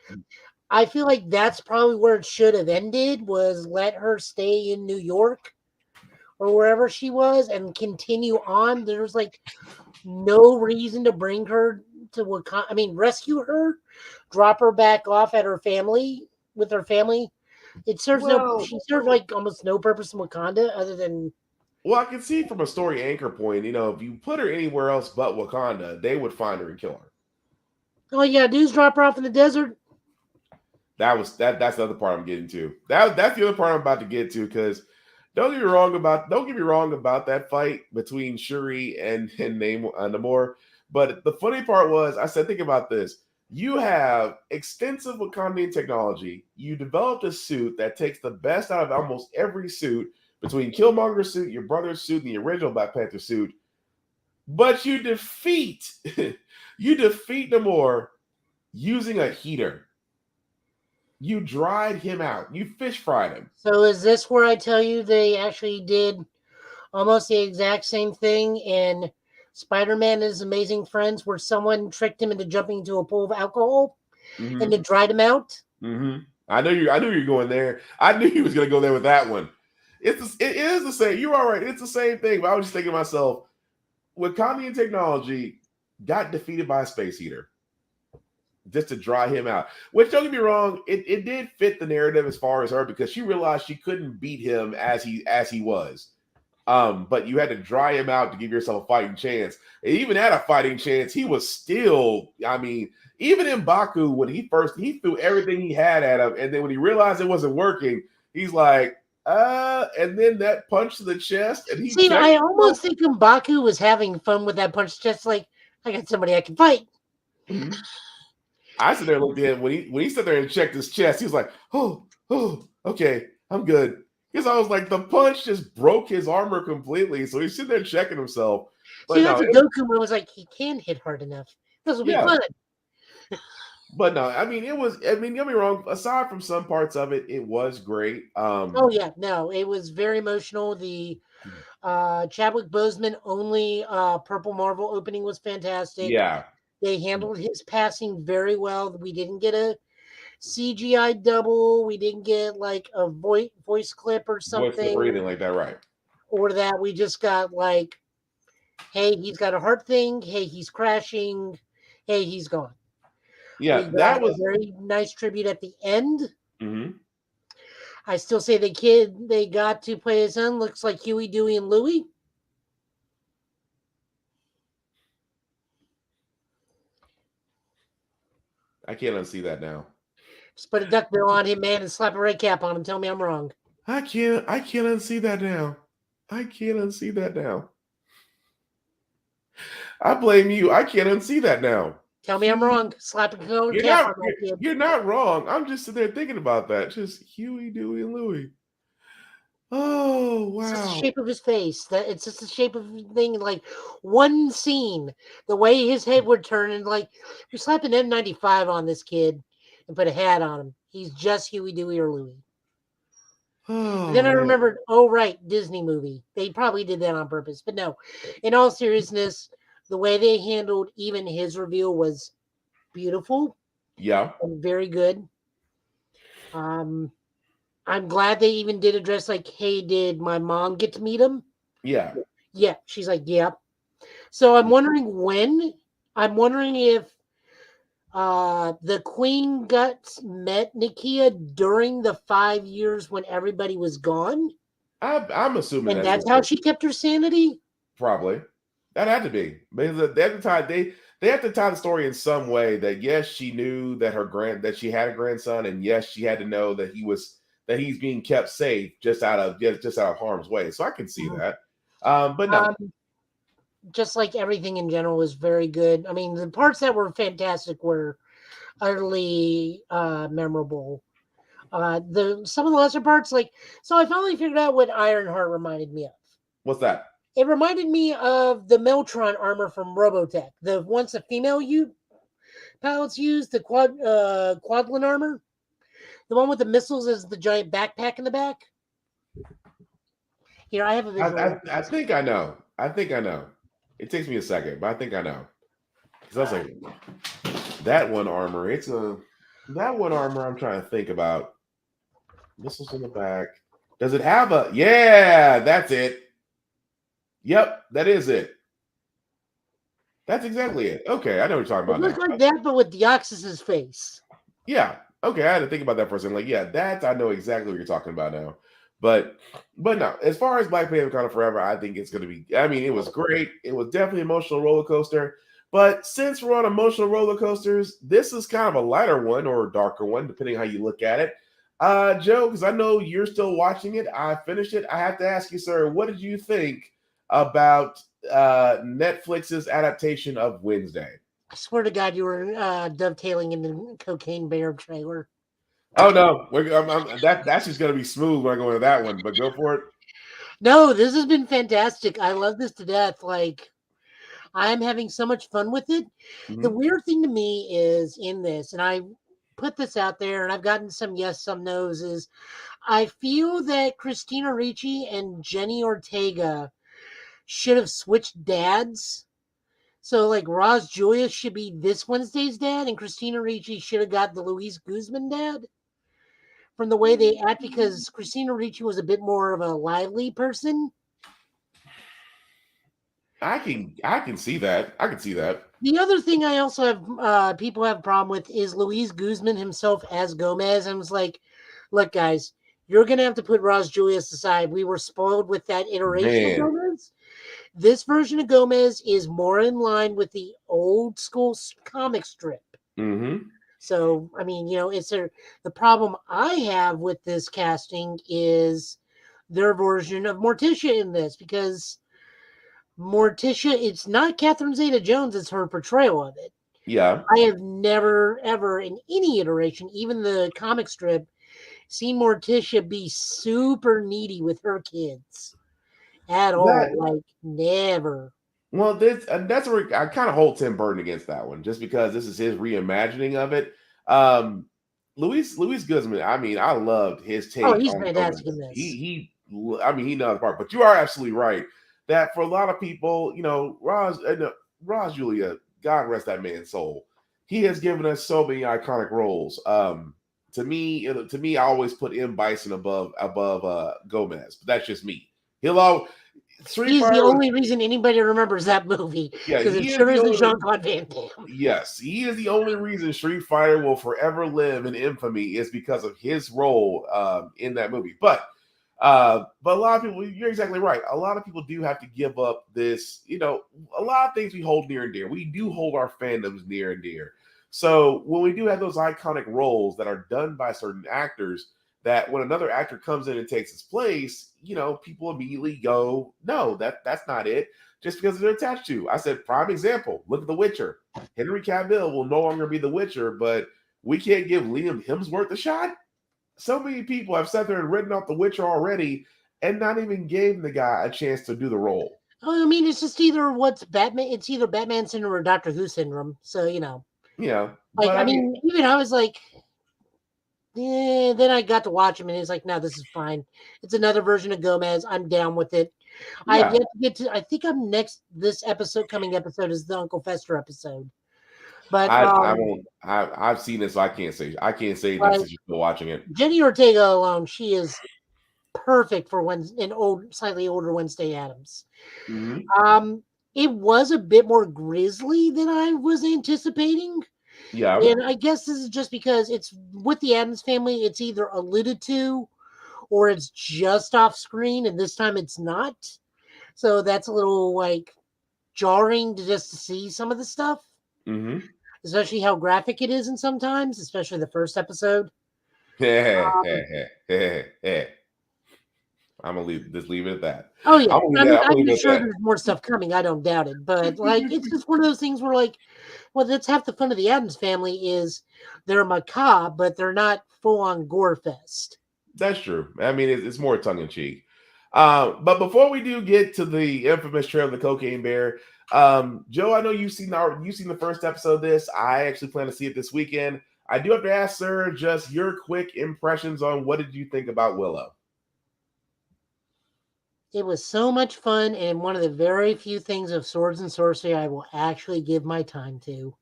I feel like that's probably where it should have ended. Was let her stay in New York or wherever she was and continue on. There's like no reason to bring her to Wakanda. I mean, rescue her, drop her back off at her family with her family. It serves she serves like almost no purpose in Wakanda other than. Well, I can see from a story anchor point, you know, if you put her anywhere else but Wakanda, they would find her and kill her. All you gotta do is drop her off in the desert. That's the other part I'm getting to. That's the other part I'm about to get to, because don't get me wrong about that fight between Shuri and Namor. But the funny part was, I said, think about this. You have extensive Wakandian technology. You developed a suit that takes the best out of almost every suit, between Killmonger's suit, your brother's suit, and the original Black Panther suit. But you defeat Namor using a heater. You dried him out. You fish fried him. So is this where I tell you they actually did almost the exact same thing in Spider-Man and His Amazing Friends, where someone tricked him into jumping into a pool of alcohol and it dried him out? Mm-hmm. I knew you were going there. I knew he was going to go there with that one. It is the same. You're all right. It's the same thing. But I was just thinking to myself, Wakandian technology got defeated by a space heater just to dry him out. Which, don't get me wrong, it did fit the narrative as far as her, because she realized she couldn't beat him as he was. But you had to dry him out to give yourself a fighting chance. And even at a fighting chance, he was still, I mean, even in Baku, when he threw everything he had at him, and then when he realized it wasn't working, he's like, and then that punch to the chest, and he See, I almost think M'Baku was having fun with that punch, just like, I got somebody I can fight. Mm-hmm. I sit there and looked at him when he sat there and checked his chest. He was like, oh, okay, I'm good. Because I was like, the punch just broke his armor completely. So he's sitting there checking himself. But see, that's a Goku moment. Was like, he can hit hard enough. This will be fun. But no, I mean, don't get me wrong. Aside from some parts of it, it was great. Oh yeah, no, it was very emotional. The Chadwick Boseman only Purple Marvel opening was fantastic. Yeah. They handled his passing very well. We didn't get a CGI double. We didn't get like a voice clip or something. Or anything like that, right? Or that we just got like, hey, he's got a heart thing. Hey, he's crashing. Hey, he's gone. Yeah, that was a very nice tribute at the end. Mm-hmm. I still say the kid they got to play his son looks like Huey, Dewey, and Louie. I can't unsee that now. Just put a duck bill on him, man, and slap a red cap on him. Tell me I'm wrong. I can't unsee that now. I can't unsee that now. I blame you. I can't unsee that now. Tell me I'm wrong. Slap a cap on that kid. You're not wrong. I'm just sitting there thinking about that. Just Huey, Dewey, and Louie. Oh, wow. It's just the shape of his face. It's just the shape of the thing. Like one scene, the way his head would turn, and like you're slapping N95 on this kid and put a hat on him. He's just Huey, Dewey, or Louie. Oh, then I remembered, oh, right, Disney movie. They probably did that on purpose. But no, in all seriousness, the way they handled even his reveal was beautiful. Yeah. And very good. I'm glad they even did address, like, hey, did my mom get to meet him? Yeah. Yeah. She's like, yeah. So I'm wondering when. I'm wondering if the Queen Guts met Nakia during the 5 years when everybody was gone. I'm assuming and that's how she kept her sanity. Probably that had to be because at the time they have to tie the story in some way that yes, she knew that that she had a grandson, and yes, she had to know that he's being kept safe just out of harm's way. So I can see that. But no, just like everything in general was very good. I mean, the parts that were fantastic were utterly memorable. Some of the lesser parts, so I finally figured out what Ironheart reminded me of. what's that? It reminded me of the Meltron armor from Robotech. The once the female pilots used the Quadlin armor, the one with the missiles as the giant backpack in the back. Here, I have a visual. I think I know. It takes me a second, but I think I know. Because I was like, that one armor. That one armor. I'm trying to think about. Missiles in the back. Does it have a? Yeah, that's it. Yep, that is it. That's exactly it. Okay, I know what you're talking about. It looks like that, but with Deoxys's face. Yeah. Okay, I had to think about that for a second. Like, yeah, I know exactly what you're talking about now. But no, as far as Black Panther Wakanda Forever, I think it's going to be. I mean, it was great. It was definitely an emotional roller coaster. But since we're on emotional roller coasters, this is kind of a lighter one or a darker one, depending how you look at it. Joe, because I know you're still watching it. I finished it. I have to ask you, sir, what did you think about Netflix's adaptation of Wednesday? I swear to God, you were dovetailing in the Cocaine Bear trailer. Oh no, that's just gonna be smooth when I go into that one. But go for it. No, this has been fantastic. I love this to death. Like, I'm having so much fun with it. Mm-hmm. The weird thing to me is in this, and I put this out there, and I've gotten some yes, some no's. Is I feel that Christina Ricci and Jenny Ortega should have switched dads. So, like, Roz Julius should be this Wednesday's dad, and Christina Ricci should have got the Luis Guzman dad from the way they act, because Christina Ricci was a bit more of a lively person. I can see that. I can see that. The other thing I also have people have a problem with is Luis Guzman himself as Gomez. I was like, look, guys, you're going to have to put Roz Julius aside. We were spoiled with that iteration of Gomez. This version of Gomez is more in line with the old school comic strip. Mm-hmm. So, I mean, the problem I have with this casting is their version of Morticia in this, because Morticia, it's not Catherine Zeta-Jones, it's her portrayal of it. Yeah. I have never, ever, in any iteration, even the comic strip, seen Morticia be super needy with her kids at all. Like, never. Well, that's where I kind of hold Tim Burton against that one, just because this is his reimagining of it. Luis Guzman, I mean, I loved his take. Oh, he's fantastic in this. He knows the part. But you are absolutely right that for a lot of people, Roz Julia, God rest that man's soul, he has given us so many iconic roles. To me, I always put M. Bison above Gomez, but that's just me. He's the only reason anybody remembers that movie. Because it sure isn't Jean-Claude Van Damme. Yes, he is the only reason Street Fighter will forever live in infamy is because of his role in that movie. But a lot of people, you're exactly right. A lot of people do have to give up this, a lot of things we hold near and dear. We do hold our fandoms near and dear. So when we do have those iconic roles that are done by certain actors, that when another actor comes in and takes his place, people immediately go, no, that's not it, just because they're attached to. I said, prime example, look at The Witcher. Henry Cavill will no longer be The Witcher, but we can't give Liam Hemsworth a shot. So many people have sat there and written off The Witcher already and not even gave the guy a chance to do the role. I mean, it's just either it's either Batman syndrome or Doctor Who syndrome. So, Yeah. Like, I mean, even I was like, yeah, then I got to watch him and he's like, no, this is fine. It's another version of Gomez. I'm down with it. Yeah. I've yet to get to, I think I'm next, coming episode is the Uncle Fester episode. But I won't, I've seen it, so I can't say this since you're still watching it. Jenny Ortega alone, she is perfect for slightly older Wednesday Addams. Mm-hmm. It was a bit more grisly than I was anticipating. Yeah. And I guess this is just because it's with the Addams Family, it's either alluded to or it's just off screen, and this time it's not. So that's a little jarring to see some of the stuff. Mm-hmm. especially how graphic it is, and sometimes, especially the first episode. I'm gonna leave it at that. Oh yeah, I'm gonna I'm leave it at sure that. there's more stuff coming. I don't doubt it, but like it's just one of those things where like, well, that's half the fun of the Addams Family is they're macabre, but they're not full on gore fest. That's true. I mean, it's more tongue in cheek. But before we do get to the infamous trail of the Cocaine Bear, Joe, I know you've seen the first episode of this. I actually plan to see it this weekend. I do have to ask, sir, just your quick impressions on what did you think about Willow? It was so much fun, and one of the very few things of swords and sorcery I will actually give my time to.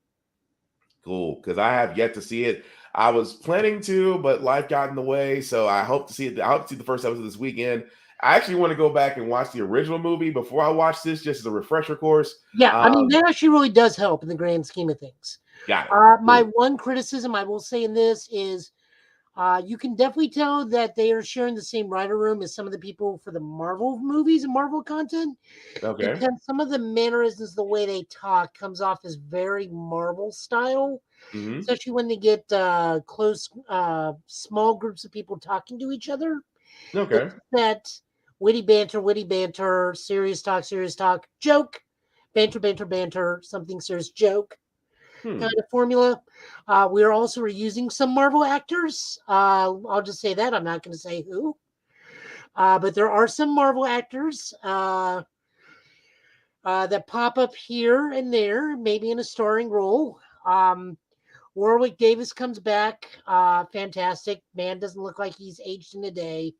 Cool, because I have yet to see it. I was planning to, but life got in the way. So I hope to see it. I hope to see the first episode this weekend. I actually want to go back and watch the original movie before I watch this, just as a refresher course. Yeah, I mean that actually really does help in the grand scheme of things. Got it. My one criticism I will say in this is you can definitely tell that they are sharing the same writer room as some of the people for the Marvel movies and Marvel content. Okay. Because some of the mannerisms, the way they talk, comes off as very Marvel style, especially when they get close, small groups of people talking to each other. Okay. It's that witty banter, serious talk, joke, banter, something serious, joke. Kind of formula. We are also reusing some Marvel actors. I'll just say that. I'm not going to say who. But there are some Marvel actors that pop up here and there, maybe in a starring role. Warwick Davis comes back. Fantastic. Man doesn't look like he's aged in a day.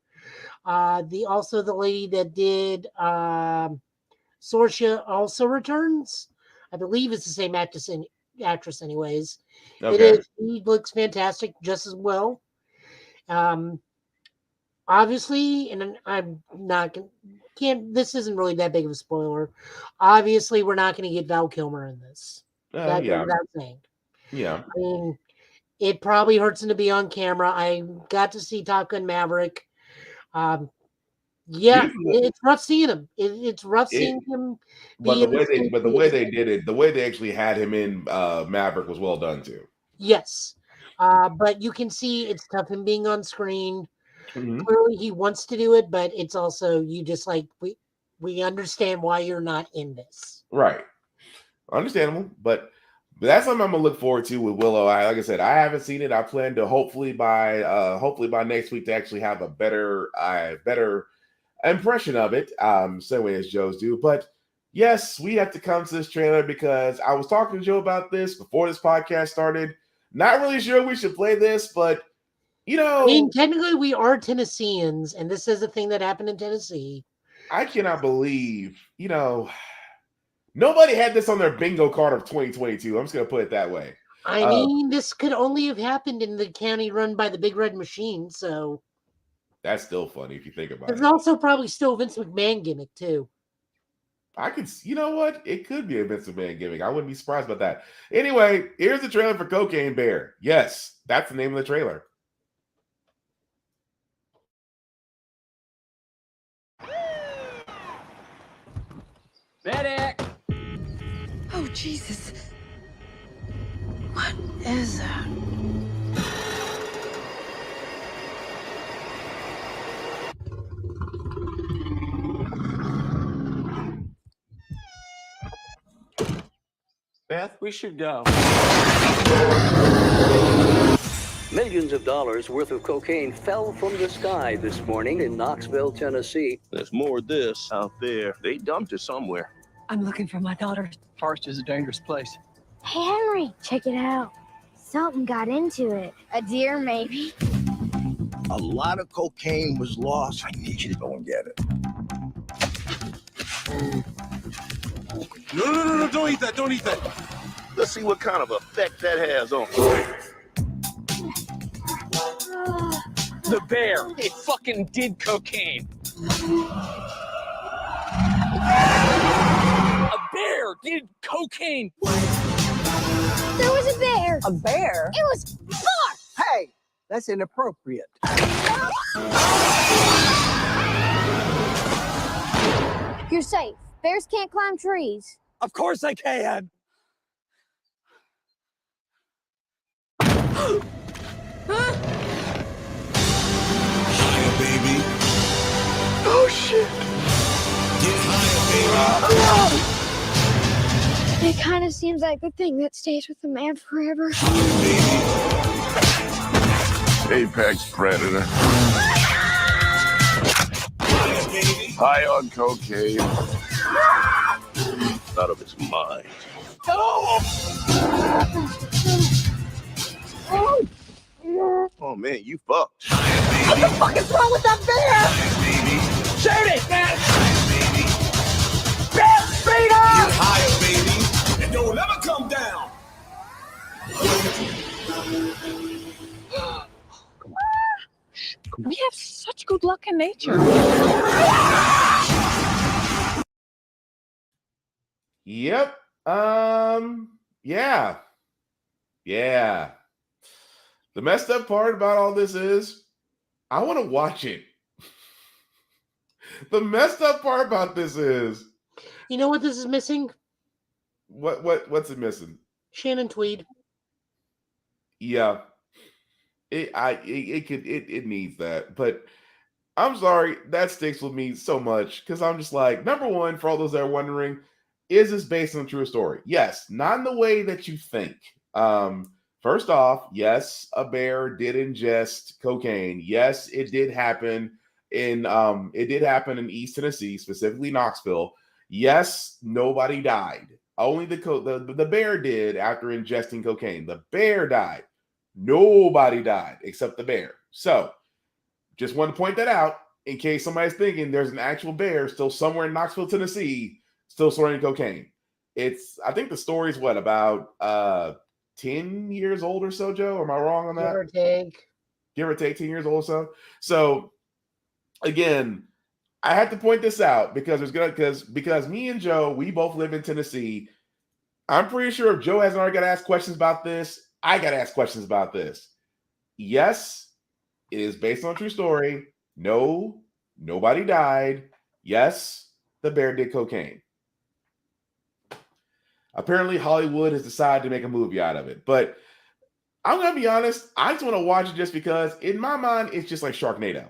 The lady that did Sorcia also returns. I believe it's the same actress anyways. Okay. He looks fantastic just as well. Obviously, and I'm not this isn't really that big of a spoiler. Obviously, we're not going to get Val Kilmer in this. That goes without saying. Yeah. I mean, it probably hurts him to be on camera. I got to see Top Gun Maverick. Yeah, it's rough seeing him. It's rough seeing him. But the way they did it, the way they actually had him in Maverick was well done too. Yes, but you can see it's tough him being on screen. Clearly, he wants to do it, but it's also you just like we understand why you're not in this. Right, understandable, but that's something I'm gonna look forward to with Willow. Like I said, I haven't seen it. I plan to hopefully by next week to actually have a better impression of it, same way as Joe's do. But yes, we have to come to this trailer because I was talking to Joe about this before this podcast started. Not really sure we should play this, but I mean, technically we are Tennesseans, and this is a thing that happened in Tennessee. I cannot believe, nobody had this on their bingo card of 2022. I'm just gonna put it that way. I mean, this could only have happened in the county run by the Big Red Machine, so that's still funny if you think about it. There's also probably still a Vince McMahon gimmick too. I could, you know what? It could be a Vince McMahon gimmick. I wouldn't be surprised about that. Anyway, here's the trailer for Cocaine Bear. Yes, that's the name of the trailer. Medic! Oh, Jesus. What is that? Beth, we should go. Millions of dollars worth of cocaine fell from the sky this morning in Knoxville, Tennessee. There's more of this out there. They dumped it somewhere. I'm looking for my daughter. Forest is a dangerous place. Hey, Henry, check it out. Something got into it. A deer, maybe. A lot of cocaine was lost. I need you to go and get it. No, don't eat that, don't eat that. Let's see what kind of effect that has on The bear. It fucking did cocaine. A bear did cocaine. There was a bear. A bear? It was far. Hey, that's inappropriate. You're safe. Bears can't climb trees. Of course I can. Higher, baby. Oh shit! Get higher, baby. It kind of seems like the thing that stays with a man forever. Apex predator. High on cocaine. Out of his mind. Oh man, you fucked. What the fuck is wrong with that bear? Shoot it, man! Bear, speed up! Get higher, baby. And don't ever come down. We have such good luck in nature. Yep. Yeah. Yeah. The messed up part about all this is I want to watch it. The messed up part about this is, You know what this is missing? what's it missing? Shannon Tweed. Yeah. It needs that. But I'm sorry, that sticks with me so much because I'm just like, number one, for all those that are wondering, is this based on a true story? Yes, not in the way that you think. First off, yes, a bear did ingest cocaine. Yes, it did happen in East Tennessee, specifically Knoxville. Yes, nobody died. Only the bear did after ingesting cocaine. The bear died. Nobody died except the bear. So, just want to point that out in case somebody's thinking there's an actual bear still somewhere in Knoxville, Tennessee, still snorting cocaine. I think the story's about 10 years old or so, Joe? Am I wrong on that? Give or take 10 years old or so. So again, I had to point this out because because me and Joe, we both live in Tennessee. I'm pretty sure if Joe hasn't already got to ask questions about this, I got to ask questions about this. Yes, it is based on a true story. No, nobody died. Yes, the bear did cocaine. Apparently, Hollywood has decided to make a movie out of it. But I'm going to be honest, I just want to watch it just because, in my mind, it's just like Sharknado.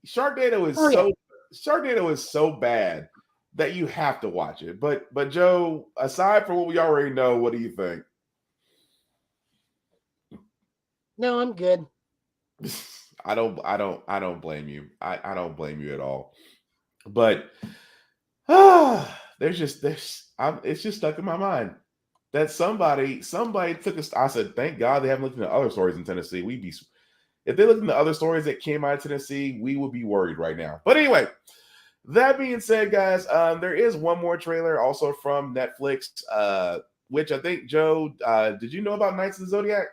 Sharknado is so bad that you have to watch it. But Joe, aside from what we already know, what do you think? No, I'm good. I don't blame you. I don't blame you at all. But it's just stuck in my mind that somebody took us. I said, thank God they haven't looked into other stories in Tennessee. If they looked into other stories that came out of Tennessee, we would be worried right now. But anyway, that being said, guys, there is one more trailer also from Netflix, which I think, Joe, did you know about Knights of the Zodiac?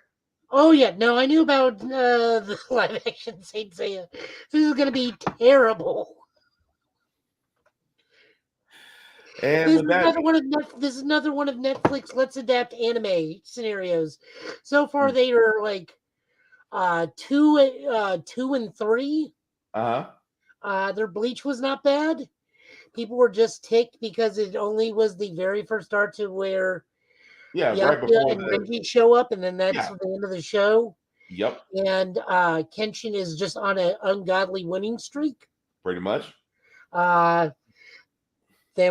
Oh yeah, no, I knew about the live action Saint Seiya. This is going to be terrible. And this is another one of Netflix Let's Adapt anime scenarios. So far, they are like 2 and 3. Their Bleach was not bad. People were just ticked because it only was the very first arc to where right before and Renji show up, and then that's the end of the show. Yep. And Kenshin is just on an ungodly winning streak. Pretty much. Then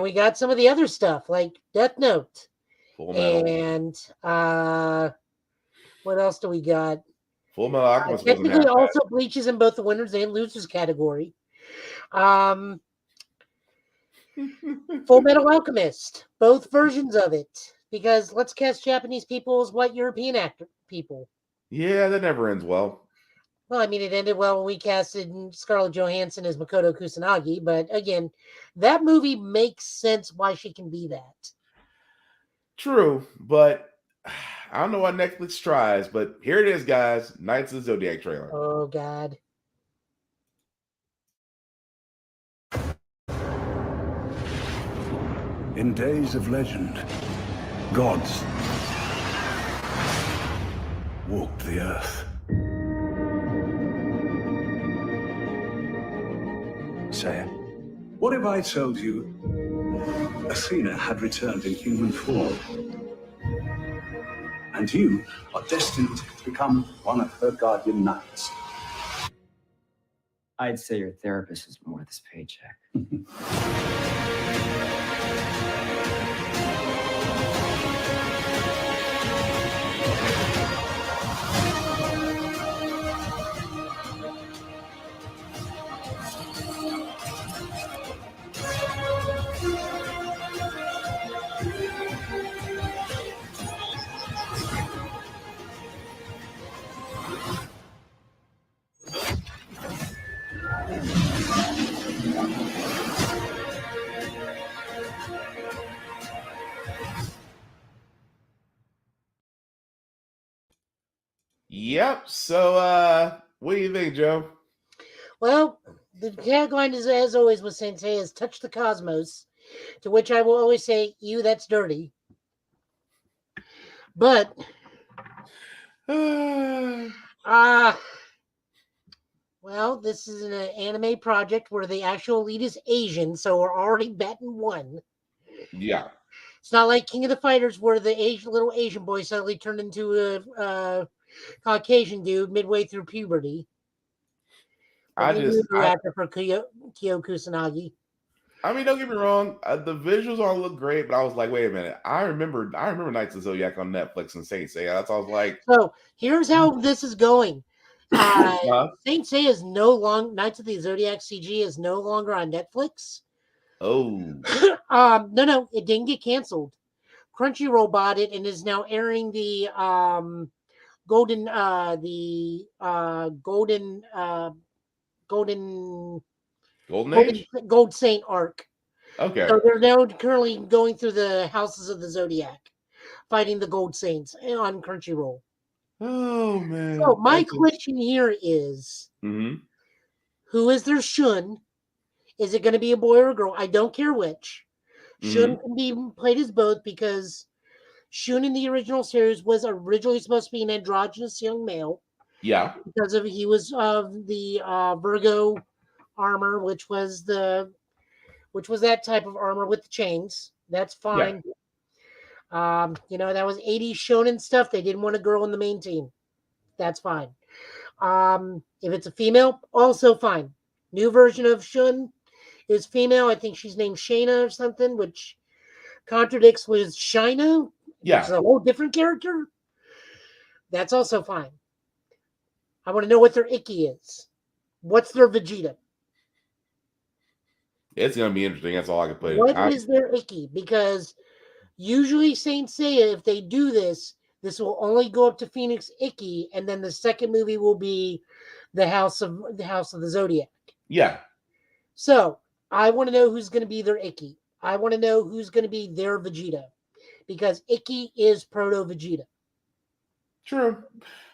we got some of the other stuff like Death Note. Full Metal. And what else do we got? Full Metal Alchemist. Technically, also Bleach is in both the winners and losers category. Full Metal Alchemist, both versions of it. Because let's cast Japanese people as white European actor people. Yeah, that never ends well. Well, I mean, it ended well when we casted Scarlett Johansson as Makoto Kusanagi. But again, that movie makes sense why she can be that. True, but I don't know what Netflix tries. But here it is, guys. Knights of the Zodiac trailer. Oh, God. In days of legend, gods walked the earth. Say, what if I told you Athena had returned in human form? and you are destined to become one of her guardian knights. I'd say your therapist is more this paycheck. Yep. So, what do you think, Joe? Well, the tagline is, as always with Sensei, is touch the cosmos, to which I will always say, "You, that's dirty." But, well, this is an anime project where the actual lead is Asian, so we're already batting one. Yeah. It's not like King of the Fighters where the little Asian boy suddenly turned into a Caucasian dude midway through puberty. After for Kyo Kusanagi. I mean, don't get me wrong. The visuals all look great, but I was like, wait a minute. I remember Knights of Zodiac on Netflix and Saint Seiya. That's all I was like. So here's how this is going. Saint Seiya is no longer Knights of the Zodiac CG is no longer on Netflix. Oh. No, it didn't get canceled. Crunchyroll bought it and is now airing the Golden Gold Saint arc. Okay. So they're now currently going through the houses of the Zodiac, fighting the Gold Saints on Crunchyroll. Oh man. So my question here is, who is their Shun? Is it going to be a boy or a girl? I don't care which. Shun can be played as both because Shun in the original series was originally supposed to be an androgynous young male. Yeah. Because he was of the Virgo armor, which was that type of armor with the chains. That's fine. Yeah. That was 80s shonen stuff. They didn't want a girl in the main team. That's fine. If it's a female, also fine. New version of Shun is female. I think she's named Shayna or something, which contradicts with Shina. Yeah. It's a whole different character. That's also fine. I want to know what their Ikki is. What's their Vegeta? It's going to be interesting. That's all I can put. What is their Ikki? Because usually Saint Seiya, if they do this will only go up to Phoenix Ikki, and then the second movie will be the House of the Zodiac. Yeah. So I want to know who's going to be their Ikki. I want to know who's going to be their Vegeta, because Ikki is Proto Vegeta. True,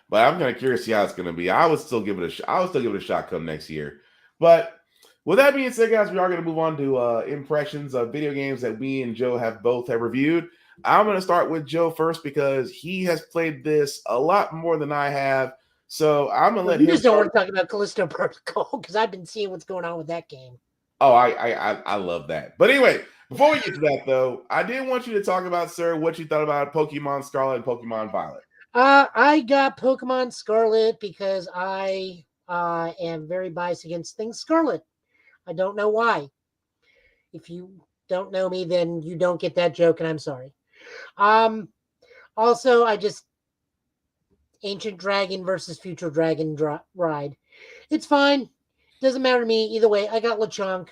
but I'm kind of curious to see how it's going to be. I would still give it a shot. I would still give it a shot come next year. But with that being said, guys, we are going to move on to impressions of video games that we and Joe have reviewed. I'm going to start with Joe first because he has played this a lot more than I have. So I'm going to let him. You just don't want to talk about Callisto Protocol because I've been seeing what's going on with that game. Oh, I love that. But anyway, before we get to that, though, I did want you to talk about, sir, what you thought about Pokemon Scarlet and Pokemon Violet. I got Pokemon Scarlet because I am very biased against things Scarlet. I don't know why. If you don't know me, then you don't get that joke, and I'm sorry. Also, Ancient Dragon versus Future Dragon ride. It's fine. Doesn't matter to me. Either way, I got Lechonk.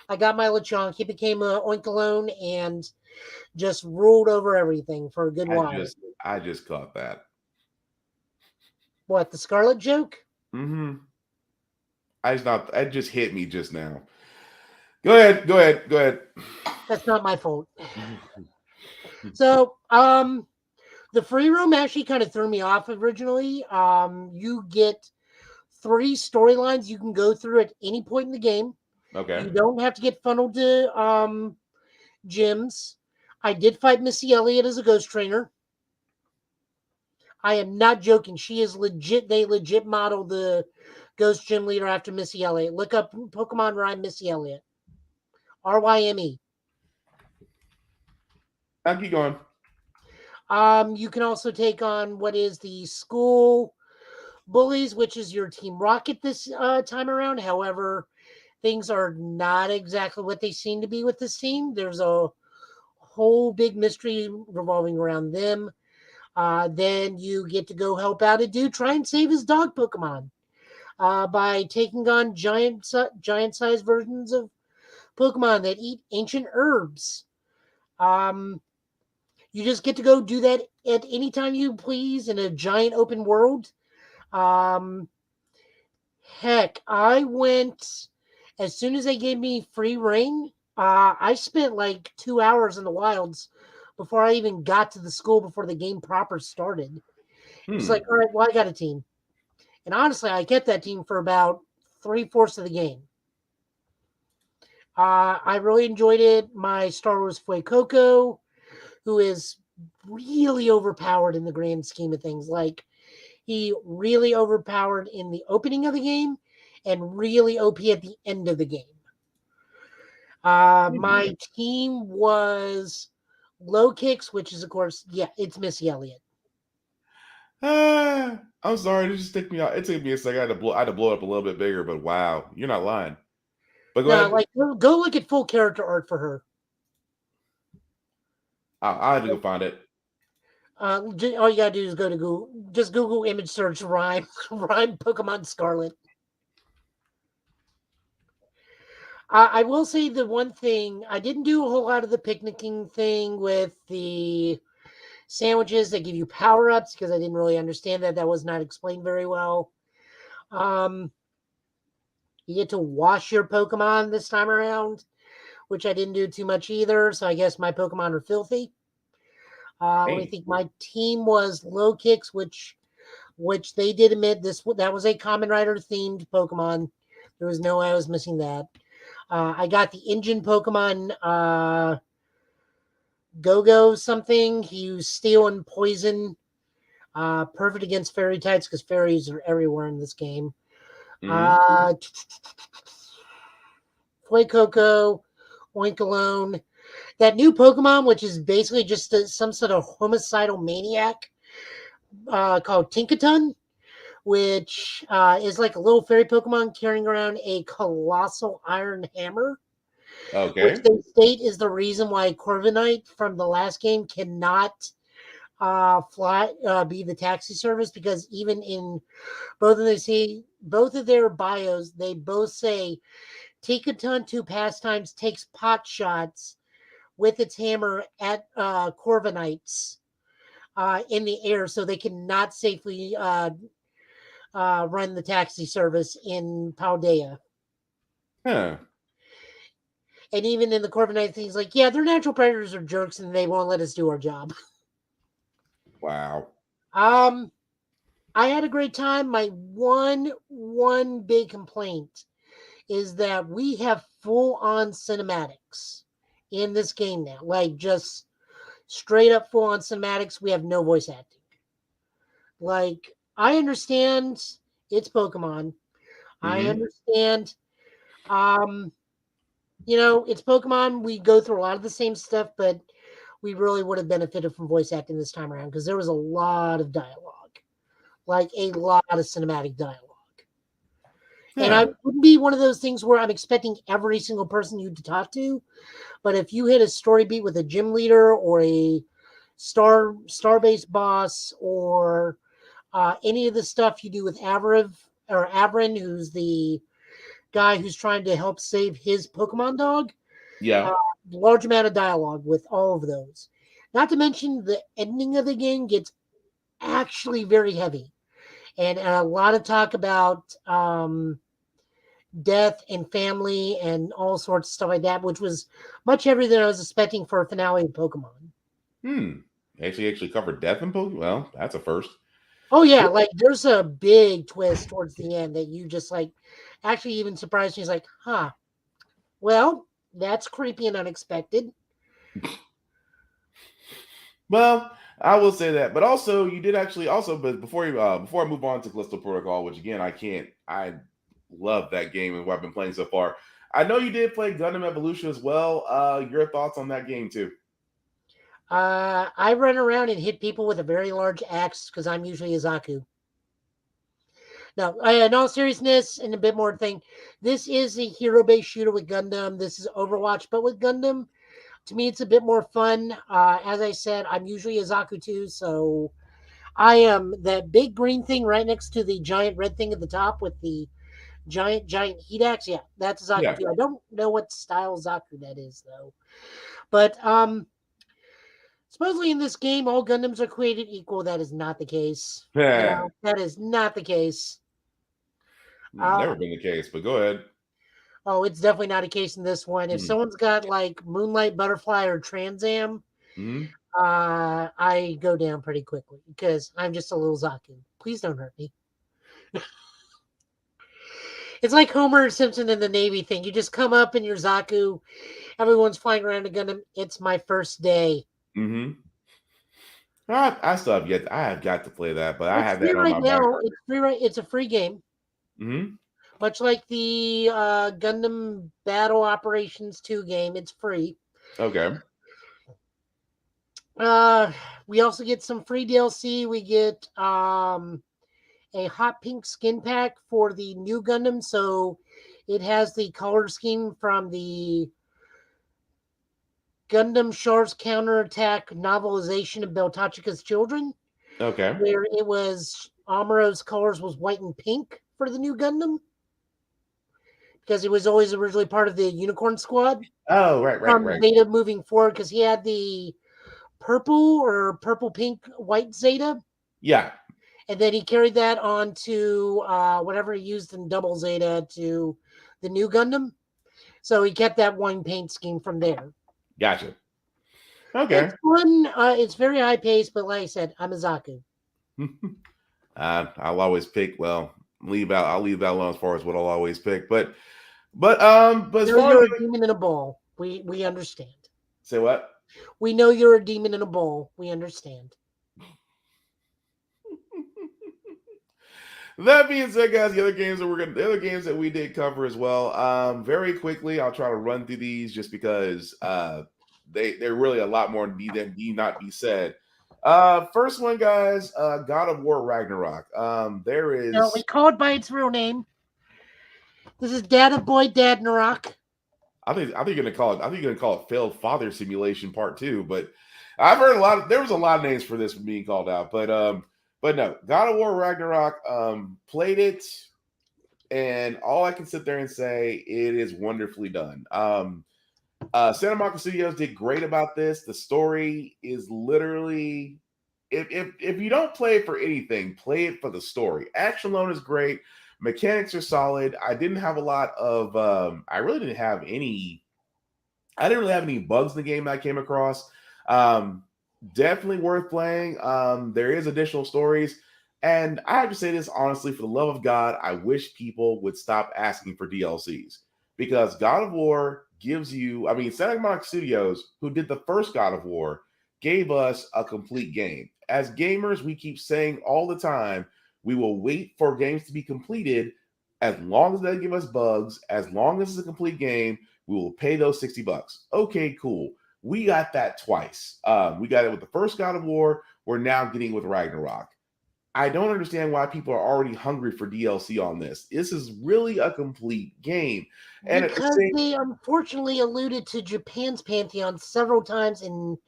I got my Lechonk. He became a Oinkologne and just ruled over everything for a good while. I just caught that. What, the Scarlet joke? Mm-hmm. It just hit me just now. Go ahead. That's not my fault. So, the free roam actually kind of threw me off originally. You get 3 storylines you can go through at any point in the game. Okay. You don't have to get funneled to gyms. I did fight Missy Elliott as a ghost trainer. I am not joking. She is legit. They legit modeled the ghost gym leader after Missy Elliott. Look up Pokemon Rhyme Missy Elliott. RYME. I'll keep going. You can also take on what is the school bullies, which is your Team Rocket this time around. However, things are not exactly what they seem to be with this team. There's a whole big mystery revolving around them. Then you get to go help out a dude try and save his dog Pokemon by taking on giant-sized versions of Pokemon that eat ancient herbs. You just get to go do that at any time you please in a giant open world. Heck, I went as soon as they gave me free reign. I spent like 2 hours in the wilds before I even got to the school before the game proper started. It's like, all right, well, I got a team. And honestly, I kept that team for about 3/4 of the game. I really enjoyed it. My star was Fuecoco, who is really overpowered in the grand scheme of things. Like, he really overpowered in the opening of the game and really OP at the end of the game. My team was Low Kicks, which is, of course, it's Missy Elliott. I'm sorry, it just took me out. It took me a second. I had to blow it up a little bit bigger, but wow, you're not lying. But go ahead. Like, go look at full character art for her. I had to go find it. All you gotta do is go to Google. Just Google image search rhyme Pokemon Scarlet. I will say the one thing, I didn't do a whole lot of the picnicking thing with the sandwiches that give you power-ups because I didn't really understand that. That was not explained very well. You get to wash your Pokemon this time around, which I didn't do too much either, so I guess my Pokemon are filthy. I think my team was Low Kicks, which they did admit that was a Kamen Rider themed Pokemon. There was no way I was missing that. I got the engine Pokemon Go-Go something. He used Steel and Poison. Perfect against fairy types because fairies are everywhere in this game. Fuecoco, Oinkologne. That new Pokemon, which is basically just some sort of homicidal maniac called Tinkaton, which is like a little fairy Pokemon carrying around a colossal iron hammer. Okay. Which they state is the reason why Corviknight from the last game cannot be the taxi service, because even in both of their bios, they both say Tinkaton 2 Pastimes takes pot shots with its hammer at Corviknights in the air, so they cannot safely run the taxi service in Paldea. Huh. And even in the Corviknight thing, he's like, yeah, their natural predators are jerks and they won't let us do our job. Wow. I had a great time. My one big complaint is that we have full-on cinematics in this game now. Like, just straight up full-on cinematics. We have no voice acting. Like, I understand it's Pokemon. I understand, it's Pokemon. We go through a lot of the same stuff, but we really would have benefited from voice acting this time around because there was a lot of dialogue, like a lot of cinematic dialogue. Yeah. And I wouldn't be one of those things where I'm expecting every single person you to talk to, but if you hit a story beat with a gym leader or a star-based boss or any of the stuff you do with Avrin, who's the guy who's trying to help save his Pokemon dog. Yeah. Large amount of dialogue with all of those. Not to mention the ending of the game gets actually very heavy. And a lot of talk about death and family and all sorts of stuff like that, which was much heavier than I was expecting for a finale of Pokemon. Actually covered death in Pokemon? Well, that's a first. Oh, yeah. Like, there's a big twist towards the end that you just, like, actually even surprised me. He's like, huh. Well, that's creepy and unexpected. Well, I will say that. But also, you did actually but before I move on to Callisto Protocol, which again, I love that game and what I've been playing so far. I know you did play Gundam Evolution as well. Your thoughts on that game too? I run around and hit people with a very large axe because I'm usually a Zaku. No, in all seriousness, and a bit more thing, this is a hero-based shooter with Gundam. This is Overwatch, but with Gundam. To me, it's a bit more fun. As I said, I'm usually a Zaku too, so I am that big green thing right next to the giant red thing at the top with the giant heat axe. Yeah, that's Zaku Yeah. too. I don't know what style Zaku that is though, but supposedly in this game all Gundams are created equal. That is not the case. Yeah. No, that is not the case. Never been the case, but go ahead. Oh, it's definitely not a case in this one. If Mhm. someone's got like Moonlight Butterfly or Trans Am, Mhm. I go down pretty quickly because I'm just a little Zaku. Please don't hurt me. It's like Homer Simpson in the Navy thing. You just come up in your Zaku. Everyone's flying around a Gundam. It's my first day. Mm-hmm. I still have yet. I have got to play that, but I It's have free that on right my now. back. It's free right. It's a free game. Mm-hmm. Much like the Gundam Battle Operations 2 game, it's free. Okay. We also get some free DLC. We get a hot pink skin pack for the new Gundam, so it has the color scheme from the Gundam Char's Counterattack novelization of Beltachika's Children, Okay. where it was Amuro's colors was white and pink for the new Gundam, because it was always originally part of the Unicorn Squad. Oh, right. From Zeta moving forward, because he had the purple or purple pink white Zeta. Yeah. And then he carried that on to whatever he used in Double Zeta to the new Gundam. So he kept that one paint scheme from there. Gotcha. Okay. It's fun. It's very high paced, but like I said, I'm a Zaku. I'll always pick. Well, I'll leave that alone as far as what I'll always pick. But as you're a demon in a ball. We understand. Say what? We know you're a demon in a ball. We understand. That being said, guys, the other games that we did cover as well. Very quickly, I'll try to run through these just because they're really a lot more need not be said. First one, guys, God of War Ragnarok. There is. No, we call it by its real name. This is Data Boy Dad Narok. I think you're gonna call it Failed Father Simulation Part 2, but I've heard there was a lot of names for this being called out, but no, God of War Ragnarok, played it, and all I can sit there and say, it is wonderfully done. Santa Monica Studios did great about this. The story is literally, if you don't play it for anything, play it for the story. Action alone is great. Mechanics are solid. I really didn't have any bugs in the game that I came across. Definitely worth playing. There is additional stories, and I have to say this honestly, for the love of God, I wish people would stop asking for DLCs, because God of War gives you, Santa Monica Studios, who did the first God of War, gave us a complete game. As gamers, we keep saying all the time, we will wait for games to be completed. As long as they give us bugs, as long as it's a complete game, we will pay those $60. Okay, cool. We got that twice. We got it with the first God of War. We're now getting it with Ragnarok. I don't understand why people are already hungry for DLC on this. This is really a complete game. And because they unfortunately alluded to Japan's Pantheon several times in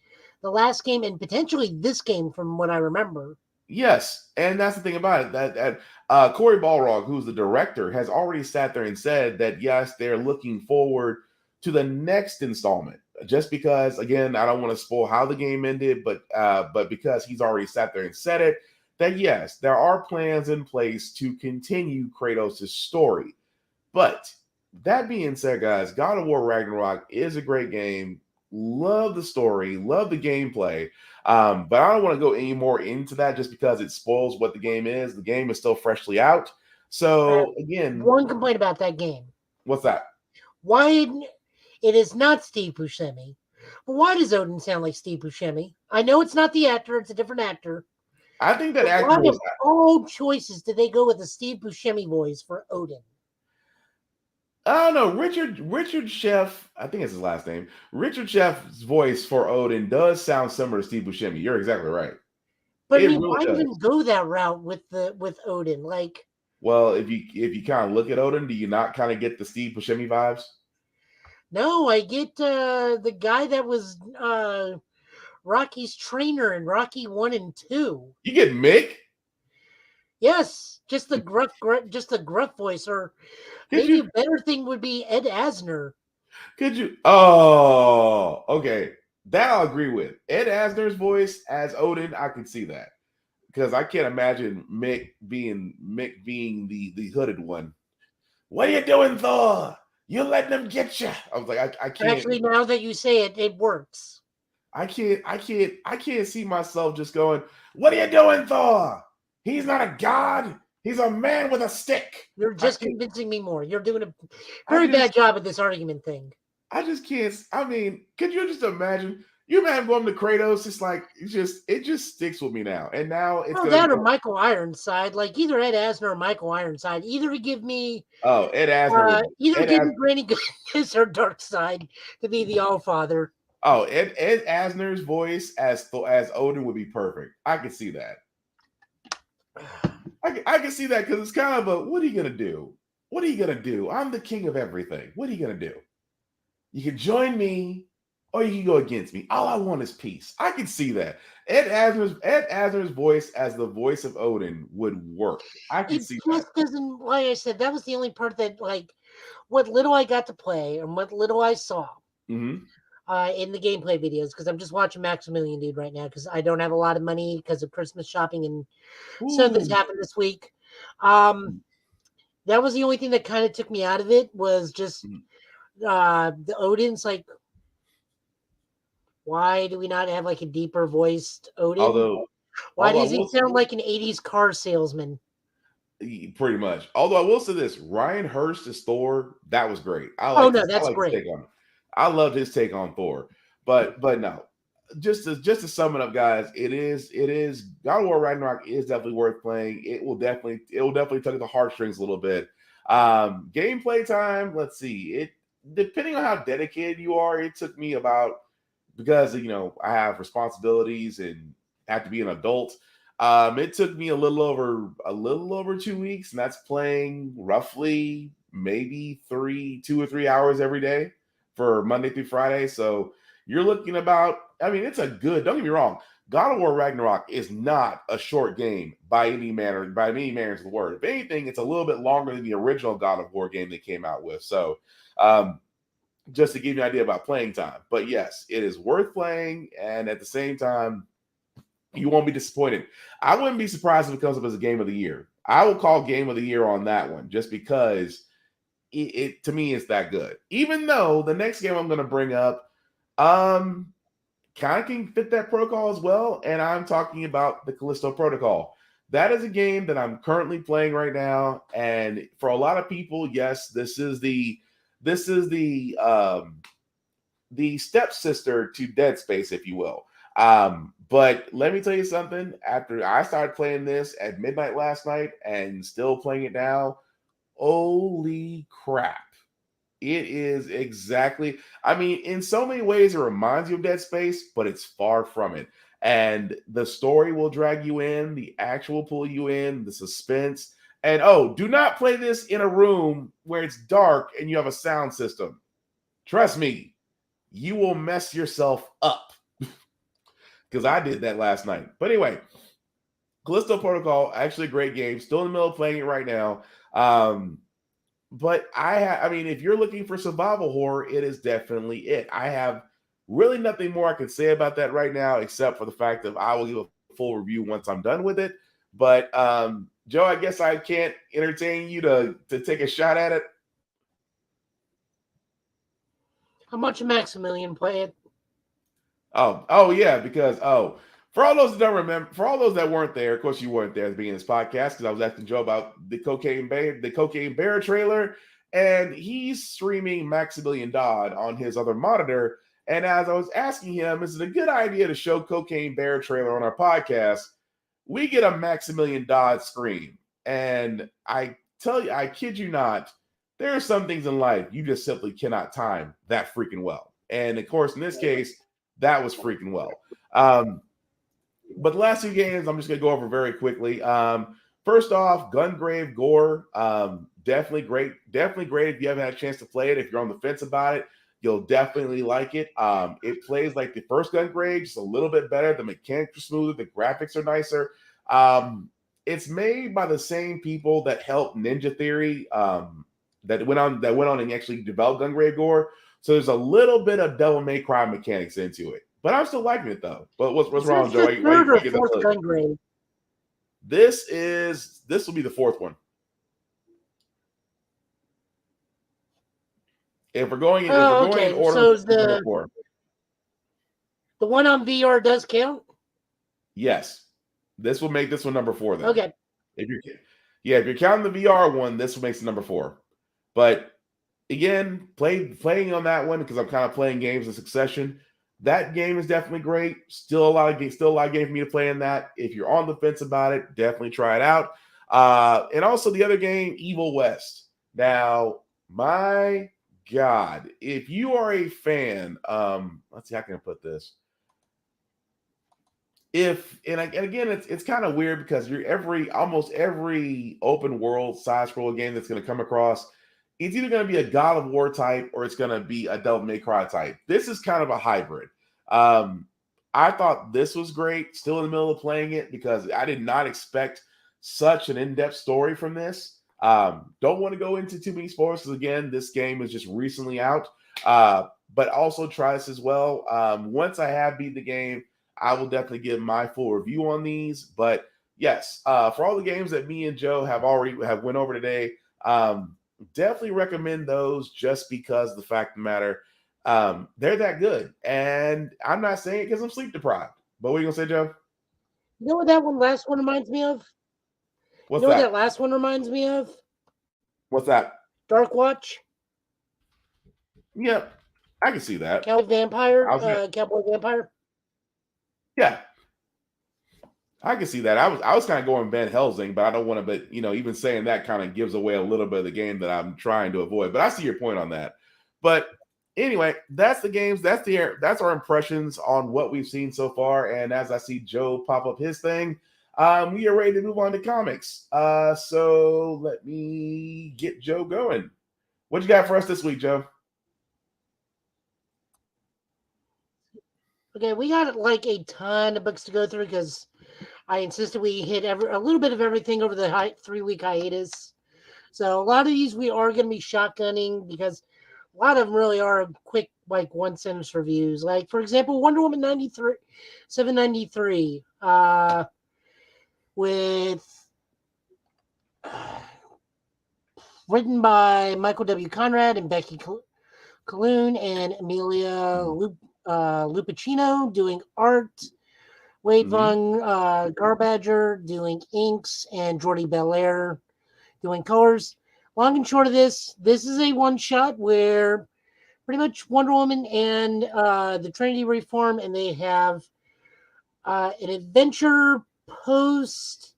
the last game and potentially this game, from what I remember. Yes, and that's the thing about it. That Cory Balrog, who's the director, has already sat there and said that yes, they're looking forward to the next installment. Just because, again, I don't want to spoil how the game ended, but because he's already sat there and said it, that yes, there are plans in place to continue Kratos' story. But that being said, guys, God of War Ragnarok is a great game. Love the story, love the gameplay. But I don't want to go any more into that just because it spoils what the game is. The game is still freshly out. So again, one complaint about that game. What's that? Why it is not Steve Buscemi. But why does Odin sound like Steve Buscemi? I know it's not the actor, it's a different actor. I think that actor was all choices did they go with the Steve Buscemi voice for Odin? I don't know. Richard Chef, I think it's his last name. Richard Chef's voice for Odin does sound similar to Steve Buscemi. You're exactly right. But It I mean, really why does. even go that route with Odin? Like, Well, if you kind of look at Odin, do you not kind of get the Steve Buscemi vibes? no, I get the guy that was Rocky's trainer in Rocky 1 and 2. You get Mick? Yes, just the gruff voice, or maybe a better thing would be Ed Asner. Could you? Oh, okay. That I'll agree with. Ed Asner's voice as Odin, I can see that. Because I can't imagine Mick being the hooded one. What are you doing, Thor? You letting them get you? I was like, I can't. Actually, now that you say it, it works. I can't see myself just going, what are you doing, Thor? He's not a god. He's a man with a stick. You're just convincing me more. You're doing a very bad job at this argument thing. I just can't. I mean, could you just imagine? You imagine going to Kratos? It's like it just sticks with me now. And now it's that or Michael Ironside, like either Ed Asner or Michael Ironside. Either to give me Ed Asner. Give me Granny Goodness or Darkseid to be the Allfather. Oh, Ed Asner's voice as Odin would be perfect. I could see that. I can see that because it's kind of a, what are you gonna do? What are you gonna do? I'm the king of everything. What are you gonna do? You can join me, or you can go against me. All I want is peace. I can see that. Ed Asner's voice as the voice of Odin would work. I can see that. It doesn't, like I said, that was the only part that, like, what little I got to play and what little I saw in the gameplay videos, because I'm just watching Maximilian Dude right now because I don't have a lot of money because of Christmas shopping and something's happened this week. That was the only thing that kind of took me out of it, was just the Odin's like, why do we not have like a deeper voiced Odin? Why does he sound like an 80s car salesman? Pretty much. Although I will say this, Ryan Hurst as Thor, that was great. That's great. I loved his take on Thor. But no. Just to sum it up, guys, it is God of War Ragnarok is definitely worth playing. It will definitely tug at the heartstrings a little bit. Gameplay time, let's see. It depending on how dedicated you are, it took me about, because I have responsibilities and have to be an adult. It took me a little over 2 weeks, and that's playing roughly maybe 2 or 3 hours every day for Monday through Friday. So you're looking about, I mean, it's a good, don't get me wrong, God of War Ragnarok is not a short game by any manner of the word. If anything, it's a little bit longer than the original God of War game they came out with. So just to give you an idea about playing time. But yes, it is worth playing, and at the same time, you won't be disappointed. I wouldn't be surprised if it comes up as a game of the year. I will call game of the year on that one, just because it to me is that good. Even though the next game I'm going to bring up kind of can fit that protocol as well, and I'm talking about the Callisto Protocol. That is a game that I'm currently playing right now, and for a lot of people, yes, this is the stepsister to Dead Space, if you will. But let me tell you something. After I started playing this at midnight last night and still playing it now, holy crap. It is exactly, I mean, in so many ways, it reminds you of Dead Space, but it's far from it. And the story will drag you in, the action will pull you in, the suspense. And do not play this in a room where it's dark and you have a sound system. Trust me, you will mess yourself up. Because I did that last night. But anyway, Callisto Protocol, actually a great game. Still in the middle of playing it right now. But I mean, if you're looking for survival horror, it is definitely it. I have really nothing more I can say about that right now, except for the fact that I will give a full review once I'm done with it. But Joe, I guess I can't entertain you to take a shot at it. How much Maximilian play it? Oh yeah, because for all those that don't remember, for all those that weren't there, of course you weren't there at the beginning of this podcast, because I was asking Joe about the Cocaine Bear trailer, and he's streaming Maximilian Dodd on his other monitor. And as I was asking him, is it a good idea to show Cocaine Bear trailer on our podcast? We get a Maximilian Dodd scream, and I tell you, I kid you not, there are some things in life you just simply cannot time that freaking well. And of course, in this case, that was freaking well. But the last two games, I'm just going to go over very quickly. First off, Gungrave Gore, definitely great. Definitely great if you haven't had a chance to play it. If you're on the fence about it, you'll definitely like it. It plays like the first Gungrave, just a little bit better. The mechanics are smoother. The graphics are nicer. It's made by the same people that helped Ninja Theory, that went on and actually developed Gungrave Gore. So there's a little bit of Devil May Cry mechanics into it. But I'm still liking it though. But what's wrong, Joe? Third or fourth Gungrave? This will be the fourth one. If we're going in order, so the one on VR does count? Yes. This will make this one number 4 then. Okay. If you're counting the VR one, this makes it number 4. But again, playing on that one because I'm kind of playing games in succession. That game is definitely great. Still a lot of games for me to play in that. If you're on the fence about it, definitely try it out. And also the other game, Evil West. Now, my God, if you are a fan, let's see how can I put this. And again, it's kind of weird because almost every open world side scroll game that's going to come across, it's either going to be a God of War type or it's going to be a Devil May Cry type. This is kind of a hybrid. I thought this was great, still in the middle of playing it because I did not expect such an in-depth story from this. Don't want to go into too many spoilers because, again, this game is just recently out. But also try this as well. Once I have beat the game, I will definitely give my full review on these. But yes, for all the games that me and Joe have went over today, definitely recommend those just because the fact of the matter, they're that good. And I'm not saying it because I'm sleep deprived. But what are you gonna say, Joe? You know what that last one reminds me of? What's you know that? What that last one reminds me of? What's that? Dark Watch. Yep, I can see that. Cowboy Vampire. Yeah, I can see that. I was kind of going Van Helsing, but I don't want to. But even saying that kind of gives away a little bit of the game that I'm trying to avoid. But I see your point on that. But anyway, that's the games. That's our impressions on what we've seen so far. And as I see Joe pop up his thing, we are ready to move on to comics. So let me get Joe going. What you got for us this week, Joe? Okay, we got like a ton of books to go through because I insisted we hit a little bit of everything over the 3-week hiatus. So a lot of these we are going to be shotgunning because a lot of them really are quick, like one-sentence reviews. Like, for example, Wonder Woman 793 with written by Michael W. Conrad and Becky Colloon and Amelia Lupacchino doing art, Wade Von Garbadger doing inks, and Jordi Belair doing colors. Long and short of this is a one-shot where pretty much Wonder Woman and the Trinity reform, and they have an adventure post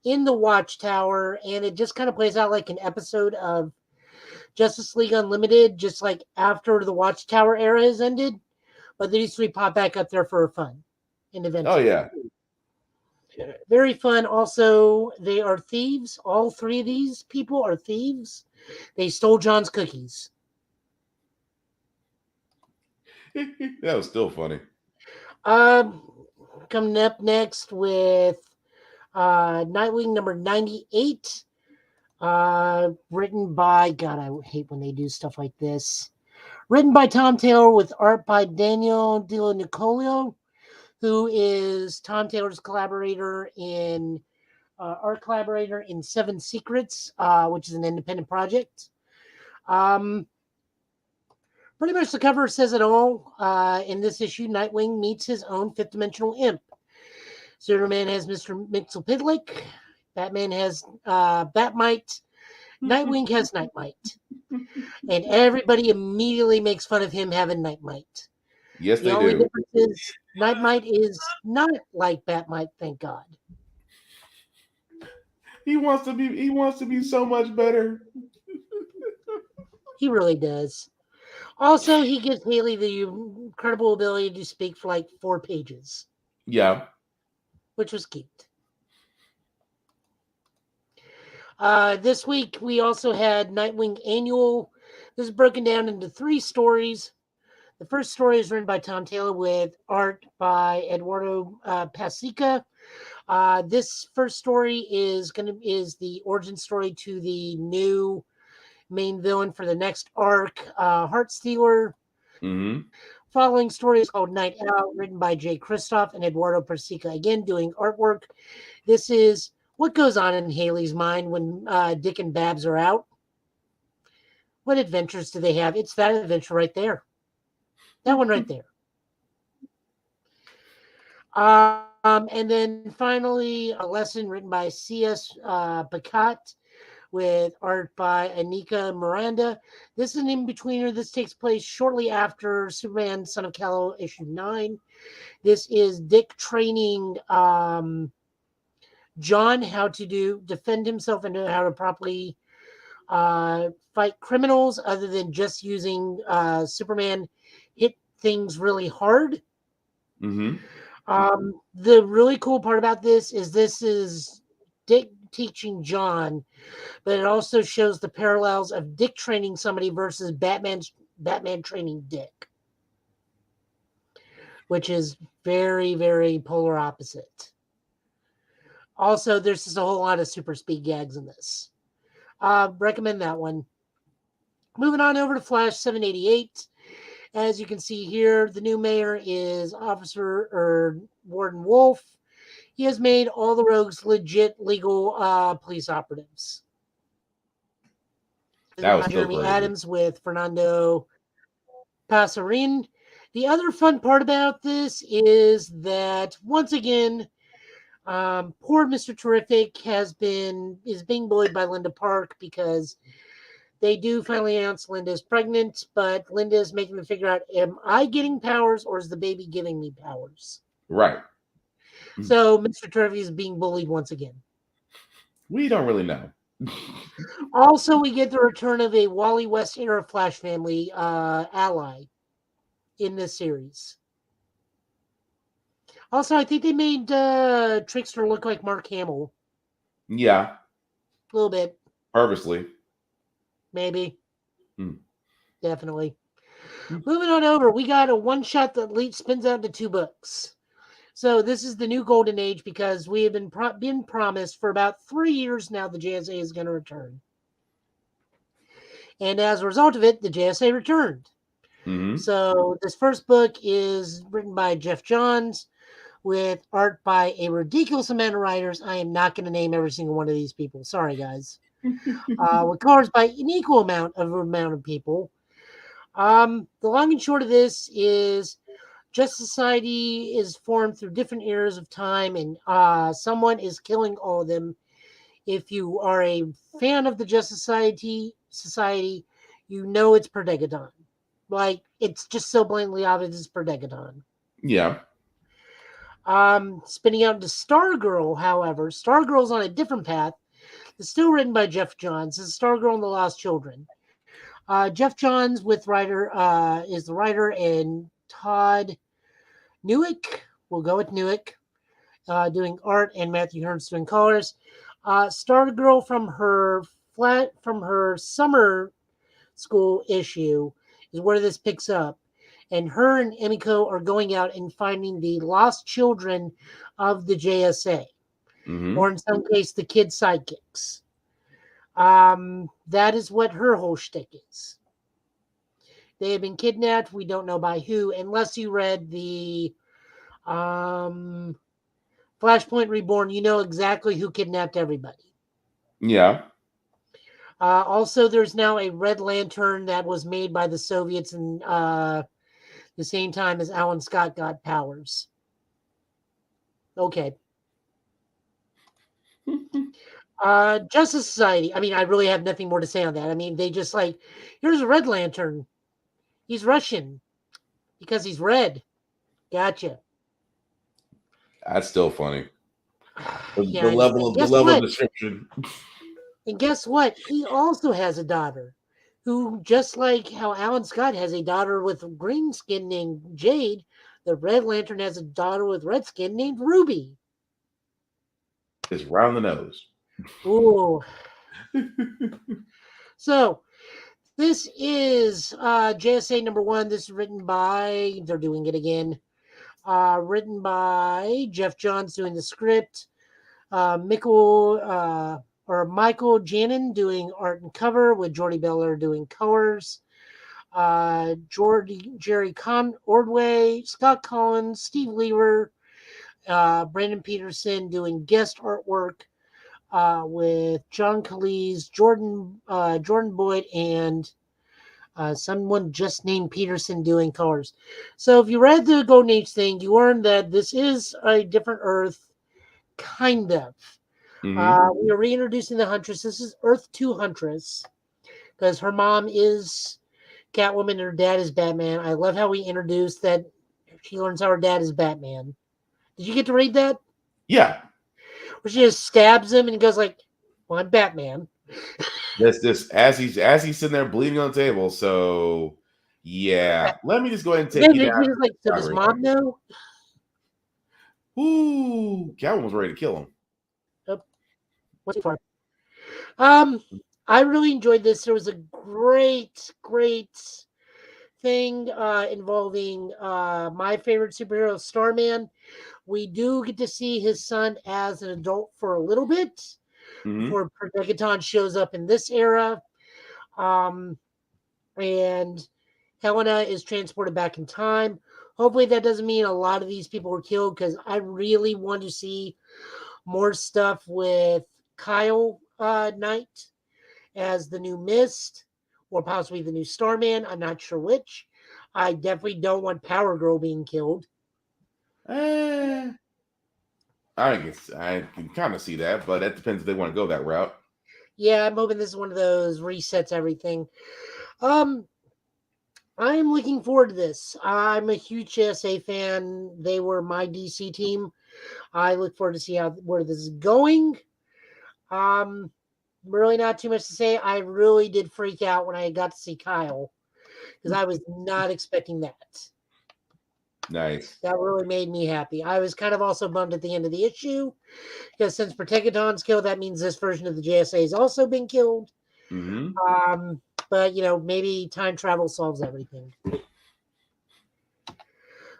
in the Watchtower, and it just kind of plays out like an episode of Justice League Unlimited, just like after the Watchtower era has ended. But these three pop back up there for fun in adventure. Oh, yeah. Very fun. Also, they are thieves. All three of these people are thieves. They stole John's cookies. That was still funny. Coming up next with Nightwing number 98. Written by, God, I hate when they do stuff like this. Written by Tom Taylor with art by Daniel Di Nicolio, who is Tom Taylor's art collaborator in Seven Secrets, which is an independent project. Pretty much the cover says it all. In this issue, Nightwing meets his own fifth-dimensional imp. Superman has Mr. Mxyzptlk. Batman has Batmite. Nightwing has Nightmite. And everybody immediately makes fun of him having Nightmite. Yes, they do. The only difference is Nightmite is not like Batmite, thank God. He wants to be so much better. He really does. Also, he gives Haley the incredible ability to speak for like 4 pages, Yeah. which was cute. This week, we also had Nightwing Annual. This is broken down into 3 stories. The first story is written by Tom Taylor with art by Eduardo Pasica. This first story is the origin story to the new main villain for the next arc, Heartstealer. Mm-hmm. Following story is called Night Out, written by Jay Kristoff and Eduardo Pasica, again doing artwork. This is what goes on in Haley's mind when Dick and Babs are out. What adventures do they have? It's that adventure right there. That one right there. And then finally, a lesson written by C.S. Pacat with art by Anika Miranda. This is an in-betweener. This takes place shortly after Superman, Son of Kal-El, issue 9. This is Dick training John how to defend himself and how to properly fight criminals other than just using Superman hit things really hard. Mm-hmm. The really cool part about this is Dick teaching John, but it also shows the parallels of Dick training somebody versus Batman training Dick, which is very, very polar opposite. Also, there's just a whole lot of super speed gags in this. Recommend that one. Moving on over to Flash 788. As you can see here, the new mayor is Warden Wolf. He has made all the rogues legit legal police operatives. That was Jeremy crazy. Adams with Fernando Passarin. The other fun part about this is that once again, poor Mr. Terrific is being bullied by Linda Park because they do finally announce Linda is pregnant, but Linda is making them figure out, am I getting powers or is the baby giving me powers? Right. So Mr. Terrific is being bullied once again. We don't really know. Also, we get the return of a Wally West era Flash family ally in this series. Also, I think they made Trickster look like Mark Hamill. Yeah. A little bit. Purposely. Maybe. Definitely. Moving on over, we got a one-shot that spins out into 2 books. So this is the new golden age because we have been promised for about 3 years now the JSA is going to return. And as a result of it, the JSA returned. Mm-hmm. So this first book is written by Jeff Johns with art by a ridiculous amount of writers. I am not going to name every single one of these people. Sorry, guys. With colors by an equal amount of people. The long and short of this is Justice Society is formed through different eras of time, and someone is killing all of them. If you are a fan of the Justice Society, you know it's Perdegadon. Like, it's just so blatantly obvious it's Perdegadon. Yeah. Spinning out into Stargirl, however, Stargirl's on a different path. It's still written by Jeff Johns. It's Stargirl and the Lost Children. Jeff Johns is the writer, and Todd Newick, we'll go with Newick, doing art, and Matthew Hearns doing colors. Stargirl from her summer school issue is where this picks up. And her and Emiko are going out and finding the lost children of the JSA. Mm-hmm. Or in some case, the kid sidekicks. That is what her whole shtick is. They have been kidnapped. We don't know by who, unless you read the Flashpoint Reborn. You know exactly who kidnapped everybody. Yeah. Also, there's now a Red Lantern that was made by the Soviets and the same time as Alan Scott got powers. Okay. Justice Society. I mean, I really have nothing more to say on that. I mean, they just like, here's a Red Lantern. He's Russian because he's red. Gotcha. That's still funny. The Yeah, level of description. And guess what? He also has a daughter. who, just like how Alan Scott has a daughter with green skin named Jade, the Red Lantern has a daughter with red skin named Ruby. It's round the nose. Ooh. So, this is JSA number 1. This is written by, they're doing it again, written by Jeff Johns doing the script, Michael Janin doing art and cover, with Jordy Beller doing colors, Jerry Ordway, Scott Collins, Steve Lever, Brandon Peterson doing guest artwork, with John Cleese, Jordan Boyd, and someone just named Peterson doing colors. So if you read the Golden Age thing, you learned that this is a different Earth, kind of. We are reintroducing the Huntress. This is Earth 2 Huntress, because her mom is Catwoman and her dad is Batman. I love how we introduced that she learns how her dad is Batman. Did you get to read that? Yeah. Where she just stabs him and he goes like, "Well, I'm Batman." This as he's sitting there bleeding on the table. So yeah, let me just go ahead and take you down. Like, so does mom know? Ooh, Catwoman was ready to kill him. What's it for? I really enjoyed this. There was a great thing involving my favorite superhero, Starman. We do get to see his son as an adult for a little bit, before Megaton shows up in this era. And Helena is transported back in time. Hopefully that doesn't mean a lot of these people were killed, because I really want to see more stuff with Kyle Knight as the new Mist, or possibly the new Starman. I'm not sure which. I definitely don't want Power Girl being killed. I can kind of see that, but that depends if they want to go that route. Yeah, I'm hoping this is one of those resets everything. I am looking forward to this. I'm a huge JSA fan. They were my DC team. I look forward to see where this is going. Really not too much to say. I really did freak out when I got to see Kyle, because I was not expecting that. Nice. That really made me happy. I was kind of also bummed at the end of the issue, because since Protectaton's killed, that means this version of the JSA has also been killed. But, maybe time travel solves everything.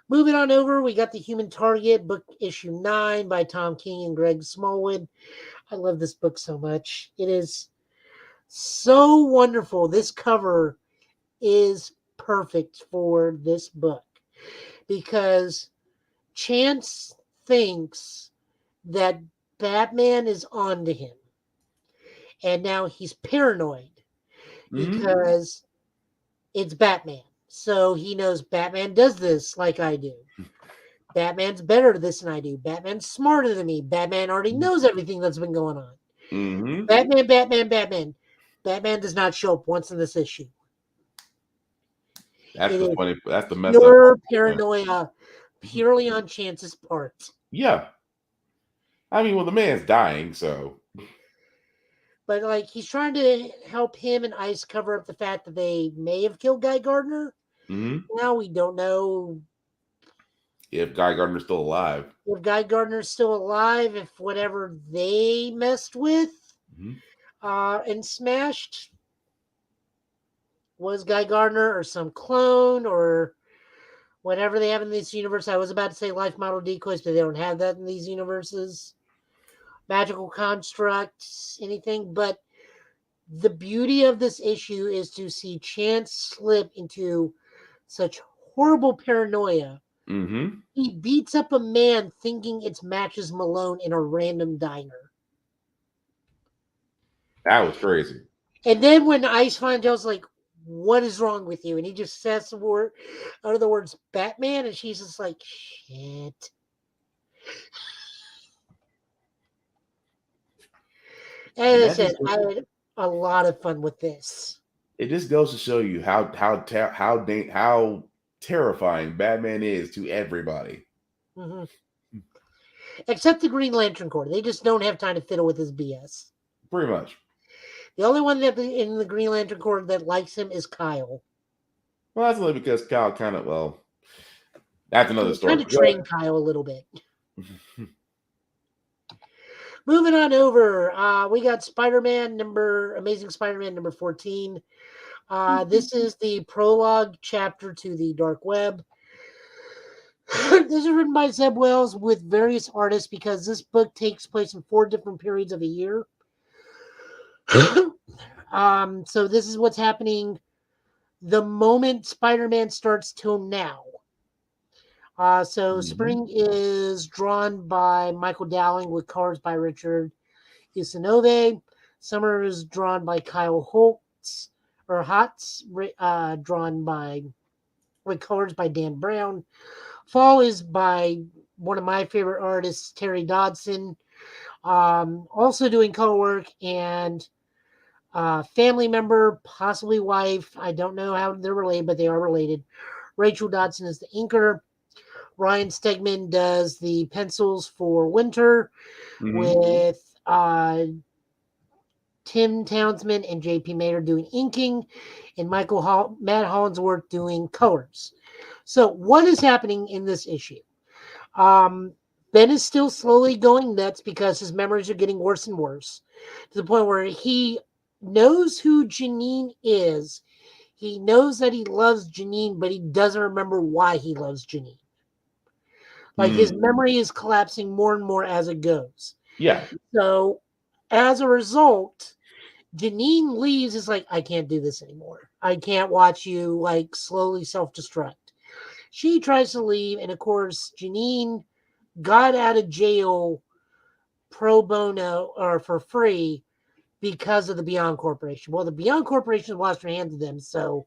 Moving on over, we got The Human Target, book issue 9 by Tom King and Greg Smallwood. I love this book so much. It is so wonderful. This cover is perfect for this book, because Chance thinks that Batman is onto him. And now he's paranoid because it's Batman. So he knows Batman does this like I do. Batman's better at this than I do. Batman's smarter than me. Batman already knows everything that's been going on. Batman. Batman does not show up once in this issue. That's the funny. That's the mess pure up. Paranoia, purely on Chance's part. Yeah. I mean, well, the man's dying, so. But he's trying to help him and Ice cover up the fact that they may have killed Guy Gardner. Now we don't know if Guy Gardner's still alive. If Guy Gardner's still alive, if whatever they messed with and smashed was Guy Gardner or some clone or whatever they have in this universe. I was about to say life model decoys, but they don't have that in these universes. Magical constructs, anything. But the beauty of this issue is to see Chance slip into such horrible paranoia. He beats up a man thinking it's Matches Malone in a random diner. That was crazy. And then when Ice finds out, like, what is wrong with you? And he just says the word, out of the words, Batman, and she's just like, shit. As I said, I had a lot of fun with this. It just goes to show you how terrifying Batman is to everybody. Except the Green Lantern Corps. They just don't have time to fiddle with his BS. Pretty much. The only one that in the Green Lantern Corps that likes him is Kyle. Well, that's only because Kyle kind of, well, that's another story. Trying to train Kyle a little bit. Moving on over, we got Amazing Spider-Man number 14. This is the prologue chapter to the Dark Web. This is written by Zeb Wells with various artists because this book takes place in 4 different periods of a year. So this is what's happening the moment Spider-Man starts till now. Spring is drawn by Michael Dowling with colors by Richard Isanove. Summer is drawn by Kyle Holtz, drawn by with colors by Dan Brown. Fall is by one of my favorite artists, Terry Dodson. Also doing color work, and family member, possibly wife. I don't know how they're related, but they are related. Rachel Dodson is the inker. Ryan Stegman does the pencils for Winter with Tim Townsend and JP Mayer doing inking, and Matt Hollinsworth doing colors. So what is happening in this issue? Ben is still slowly going nuts because his memories are getting worse and worse to the point where he knows who Janine is. He knows that he loves Janine, but he doesn't remember why he loves Janine. Like his memory is collapsing more and more as it goes. Yeah. So as a result, Janine leaves. Is like, I can't do this anymore. I can't watch you like slowly self-destruct. She tries to leave, and of course, Janine got out of jail pro bono or for free because of the Beyond Corporation. Well, the Beyond Corporation washed their hands of them, so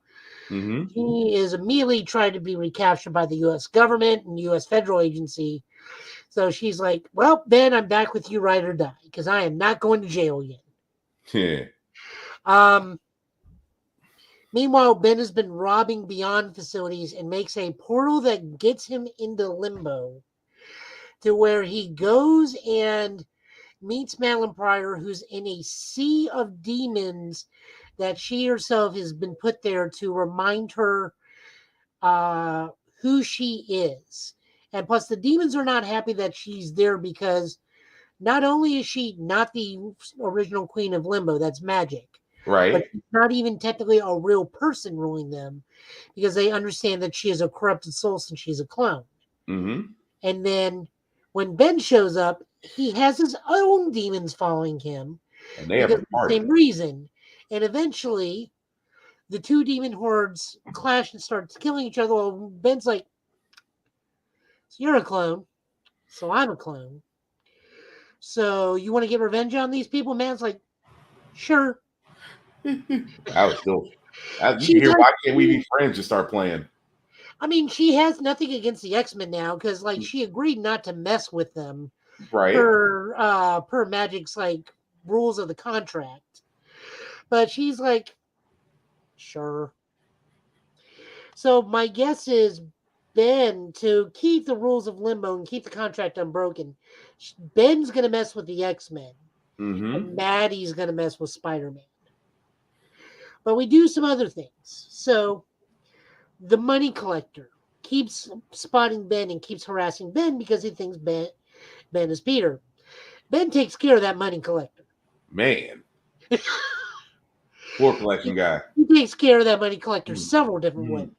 he is immediately trying to be recaptured by the U.S. government and U.S. federal agency. So she's like, well, Ben, I'm back with you, ride or die, because I am not going to jail again. Yeah. Meanwhile, Ben has been robbing Beyond facilities and makes a portal that gets him into limbo to where he goes and meets Madeline Pryor, who's in a sea of demons that she herself has been put there to remind her who she is. And plus, the demons are not happy that she's there because not only is she not the original queen of Limbo, that's magic, right? But she's not even technically a real person ruling them because they understand that she is a corrupted soul since she's a clone. And then when Ben shows up, he has his own demons following him. And they have the same reason. And eventually, the 2 demon hordes clash and start killing each other. Well, Ben's like, so you're a clone, so I'm a clone. So you want to get revenge on these people? Man's like, sure. I was still. You hear, why can't we be friends? Just start playing. I mean, she has nothing against the X-Men now because, like, she agreed not to mess with them, right? Per Magic's like rules of the contract, but she's like, sure. So my guess is Ben, to keep the rules of Limbo and keep the contract unbroken, Ben's gonna mess with the X-Men, and Maddie's gonna mess with Spider-Man. But we do some other things. So the money collector keeps spotting Ben and keeps harassing Ben because he thinks Ben is Peter. Ben takes care of that money collector. Man. Poor collection guy. He takes care of that money collector several different ways.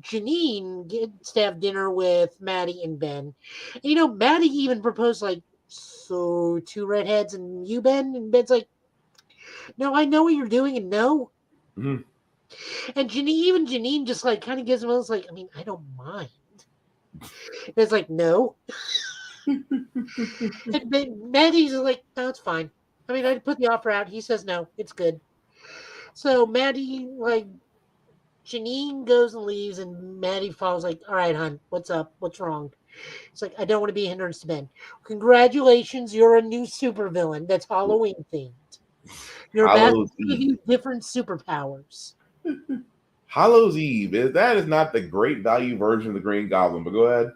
Janine gets to have dinner with Maddie and Ben. And, you know, Maddie even proposed, like, so 2 redheads and you, Ben? And Ben's like, no, I know what you're doing, and no. And Janine just, like, kind of gives him a little, like, I mean, I don't mind. And it's like, no. And Maddie's like, no, it's fine. I mean, I put the offer out. He says no, it's good. So Maddie, like, Janine goes and leaves, and Maddie follows, like, all right, hon, what's up? What's wrong? It's like, I don't want to be a hindrance to Ben. Congratulations, you're a new supervillain that's Halloween themed. You're about to give you different superpowers. Hallows Eve. That is not the great value version of the Green Goblin, but go ahead.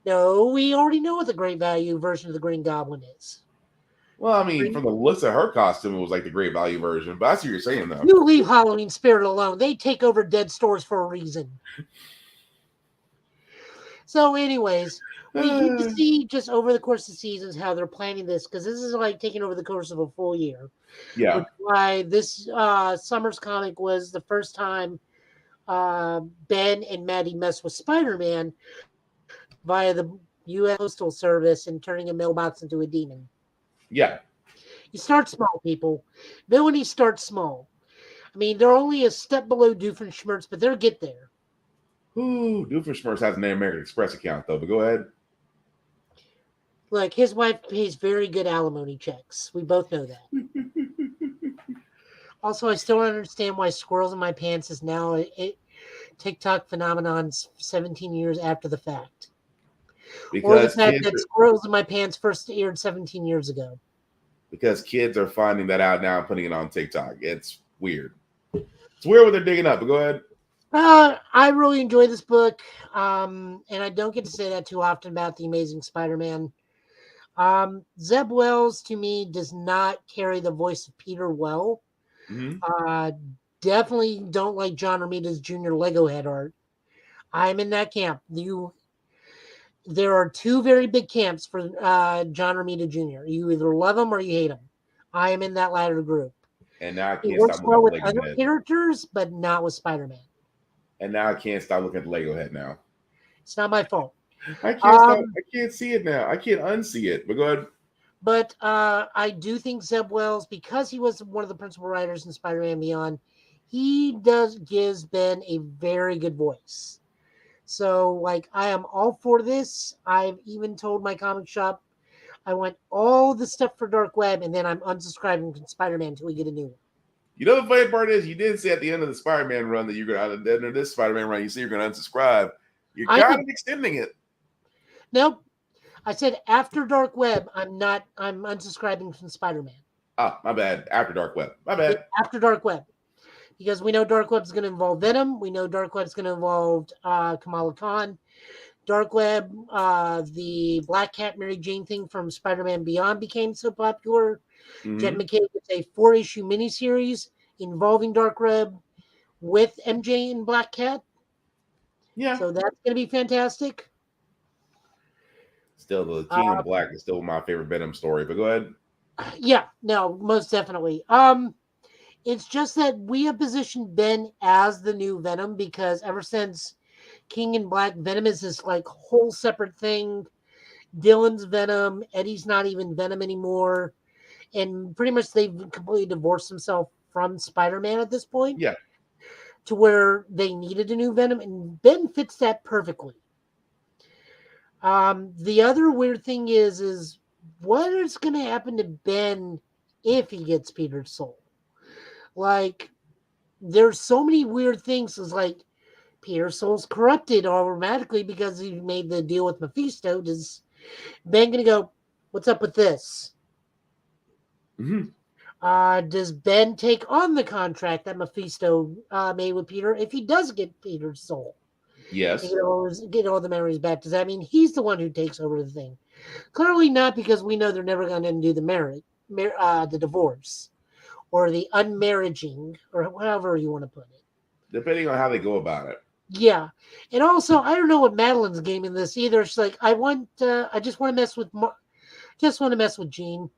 No, we already know what the great value version of the Green Goblin is. Well, I mean, from the looks of her costume, it was like the Great Value version. But I see what you're saying, though. You leave Halloween Spirit alone. They take over dead stores for a reason. So, anyways, we get to see just over the course of seasons how they're planning this, because this is like taking over the course of a full year. Yeah. Which is why this summer's comic was the first time Ben and Maddie messed with Spider-Man via the U.S. Postal Service and turning a mailbox into a demon. Yeah. You start small, people. Villainy starts small. I mean, they're only a step below Doofenshmirtz, but they'll get there. Ooh, Doofenshmirtz has an American Express account, though, but go ahead. Look, his wife pays very good alimony checks. We both know that. Also, I still don't understand why Squirrels in My Pants is now a TikTok phenomenon 17 years after the fact. Or the fact that Squirrels in My Pants first aired 17 years ago. Because kids are finding that out now and putting it on TikTok. It's weird. It's weird what they're digging up, but go ahead. I really enjoy this book, and I don't get to say that too often about The Amazing Spider-Man. Zeb Wells, to me, does not carry the voice of Peter well. Definitely don't like John Romita's Jr. Lego head art. I'm in that camp. There are two very big camps for John Romita Jr. You either love him or you hate him. I am in that latter group. And now I He can't works stop well looking with at the other Lego head. characters, but not with Spider-Man. And now I can't stop looking at the Lego head now. It's not my fault. I can't stop. I can't see it now. I can't unsee it. But go ahead. But I do think Zeb Wells, because he was one of the principal writers in Spider-Man Beyond, he gives Ben a very good voice. So, like, I am all for this. I've even told my comic shop I want all the stuff for Dark Web, and then I'm unsubscribing from Spider-Man until we get a new one. You know the funny part is you did say at the end of the Spider-Man run that you're going to, at the end of this Spider-Man run, you say you're going to unsubscribe. You're kind of extending it. Nope. I said after Dark Web, I'm unsubscribing from Spider-Man. Ah, my bad. After Dark Web. My bad. After Dark Web. Because we know Dark Web is going to involve Venom. We know Dark Web is going to involve Kamala Khan. Dark Web, the Black Cat Mary Jane thing from Spider-Man Beyond became so popular. Jed McKay gets a 4-issue miniseries involving Dark Web with MJ and Black Cat. Yeah. So that's going to be fantastic. Still, the King of Black is still my favorite Venom story, but go ahead. Yeah, no, most definitely. It's just that we have positioned Ben as the new Venom because ever since King and Black, Venom is this like whole separate thing. Dylan's Venom, Eddie's not even Venom anymore. And pretty much they've completely divorced themselves from Spider-Man at this point. Yeah. To where they needed a new Venom, and Ben fits that perfectly. The other weird thing is what is going to happen to Ben if he gets Peter's soul? Like, there's so many weird things. It's like Peter's soul's corrupted automatically because he made the deal with Mephisto. Does Ben going to go, what's up with this? Does Ben take on the contract that Mephisto made with Peter if he does get Peter's soul? Yes. Get all the memories back. Does that mean he's the one who takes over the thing? Clearly not, because we know they're never going to undo the divorce or the unmarriaging or however you want to put it. Depending on how they go about it. Yeah. And also, I don't know what Madeline's game in this either. She's like, I just want to mess with Jean.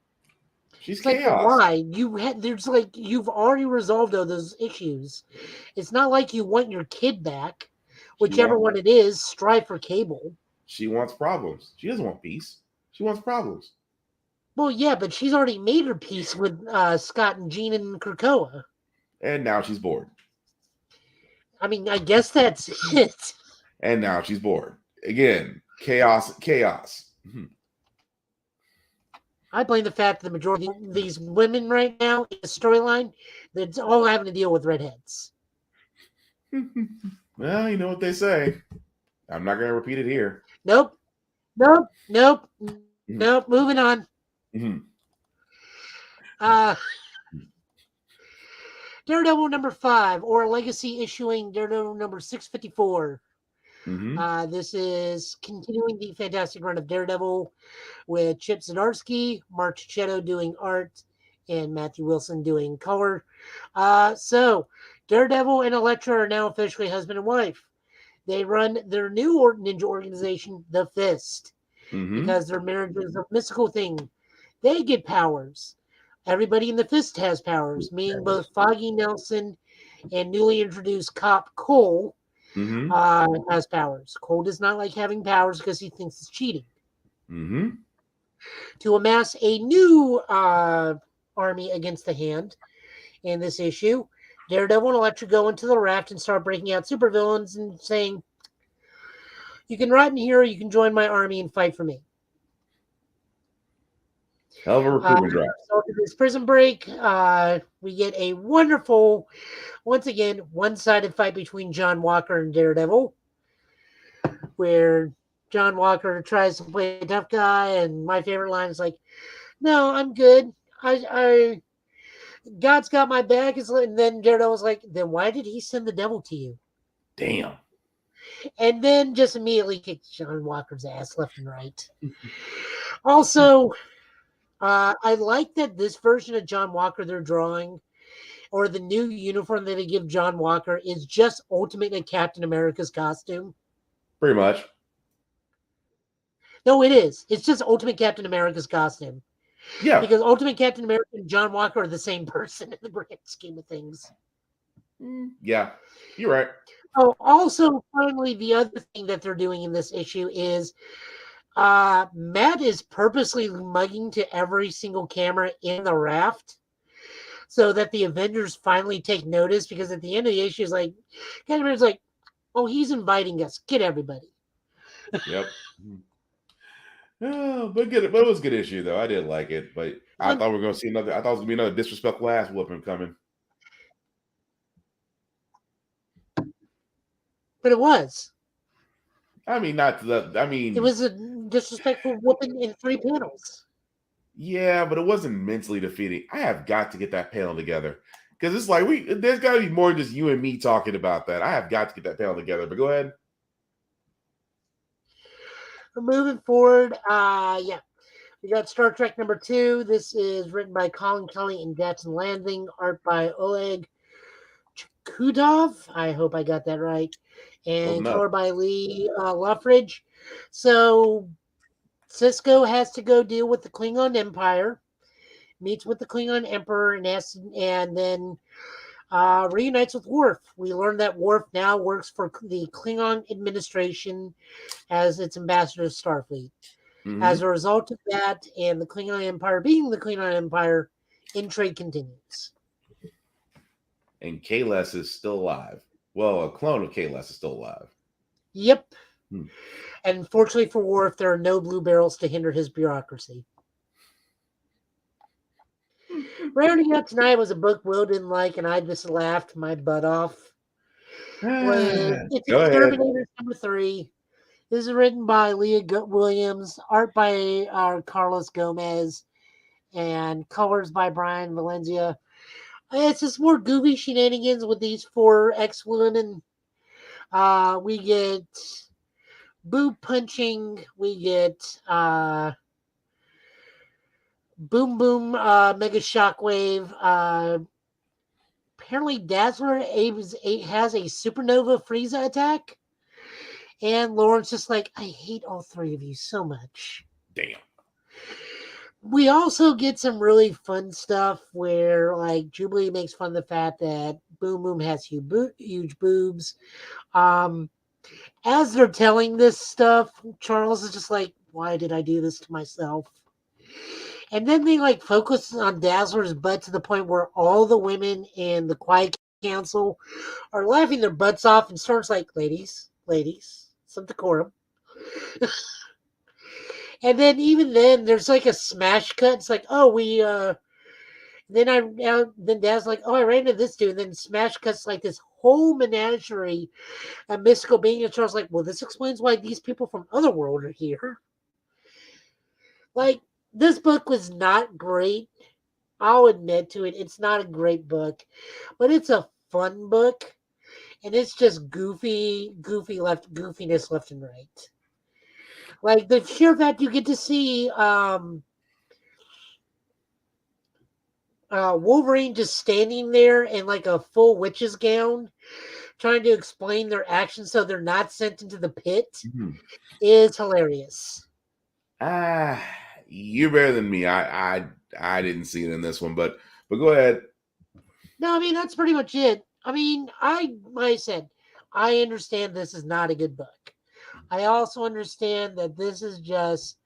She's it's like, chaos. why? You've already resolved all those issues. It's not like you want your kid back. Whichever one it is, strive for Cable. She wants problems. She doesn't want peace. She wants problems. Well, yeah, but she's already made her peace with Scott and Jean and Krakoa. And now she's bored. I mean, I guess that's it. And now she's bored. Again, chaos. I blame the fact that the majority of these women right now in the storyline, they're all having to deal with redheads. Well, you know what they say. I'm not going to repeat it here. Nope. Moving on. Daredevil number 5, or Legacy issuing Daredevil number 654. This is continuing the fantastic run of Daredevil with Chip Zdarsky, Mark Checchetto doing art, and Matthew Wilson doing color. So Daredevil and Elektra are now officially husband and wife. They run their new ninja organization, the Fist, because their marriage is a mystical thing. They get powers. Everybody in the Fist has powers, meaning both Foggy Nelson and newly introduced cop Cole has powers. Cole does not like having powers because he thinks it's cheating. To amass a new army against the Hand in this issue, Daredevil and Elektra go into the raft and start breaking out supervillains and saying, "You can rot in here, or you can join my army and fight for me." Hell of a recruitment drive. So after this prison break, we get a wonderful, once again, one-sided fight between John Walker and Daredevil, where John Walker tries to play a tough guy, and my favorite line is like, "No, I'm good. God's got my back." And then Daredevil's like, "Then why did he send the devil to you?" Damn. And then just immediately kicks John Walker's ass left and right. Also, I like that this version of John Walker they're drawing, or the new uniform that they give John Walker, is just ultimately Captain America's costume. Pretty much. No, it is. It's just Ultimate Captain America's costume. Yeah. Because Ultimate Captain America and John Walker are the same person in the grand scheme of things. Yeah, you're right. Oh, also, finally, the other thing that they're doing in this issue is Matt is purposely mugging to every single camera in the raft so that the Avengers finally take notice, because at the end of the issue, it's like, Captain America's like, "Oh, he's inviting us. Get everybody." Yep. Oh, but good. But it was a good issue, though. I did like it, but I thought we were going to see another. I thought it was going to be another disrespectful ass whooping coming. But it was. I mean, not the. I mean, It was a disrespectful whooping in 3 panels. Yeah, but it wasn't mentally defeating. I have got to get that panel together, because it's like there's got to be more than just you and me talking about that. I have got to get that panel together. But go ahead. Moving forward, we got Star Trek #2. This is written by Colin Kelly and Gatson Landing, art by Oleg Chukudov. I hope I got that right. And color by Lee Luffridge. So Cisco has to go deal with the Klingon Empire, meets with the Klingon Emperor, and then reunites with Worf. We learned that Worf now works for the Klingon administration as its ambassador to Starfleet. As a result of that, and the Klingon Empire being the Klingon Empire, intrigue continues. And Kahless is still alive. Well, a clone of Kahless is still alive. Yep. And fortunately for Worf, there are no blue barrels to hinder his bureaucracy. Rounding up tonight was a book Will didn't like, and I just laughed my butt off. It's Exterminators #3. This is written by Leah Williams, art by Carlos Gomez, and colors by Brian Valencia. It's just more goofy shenanigans with these 4 ex-women. We get boob punching. We get boom boom mega shockwave. Apparently Dazzler has a supernova Frieza attack. And Lauren's just like, "I hate all 3 of you so much." Damn. We also get some really fun stuff where, like, Jubilee makes fun of the fact that Boom Boom has huge boobs. As they're telling this stuff, Charles is just like, "Why did I do this to myself?" And then they, like, focus on Dazzler's butt to the point where all the women in the Quiet Council are laughing their butts off, and Storm's like, ladies, some decorum. And then even then, there's like a smash cut. It's like, oh, then Dad's like, "Oh, I ran into this dude." And then smash cuts like this whole menagerie of mystical being. And Charles like, "Well, this explains why these people from Otherworld are here." Like, this book was not great. I'll admit to it. It's not a great book, but it's a fun book. and it's just goofiness left and right. Like the sheer fact you get to see Wolverine just standing there in like a full witch's gown, trying to explain their actions so they're not sent into the pit, is hilarious. You're better than me. I didn't see it in this one, but go ahead. No, I mean that's pretty much it. I mean, like I said, I understand this is not a good book. I also understand that this is just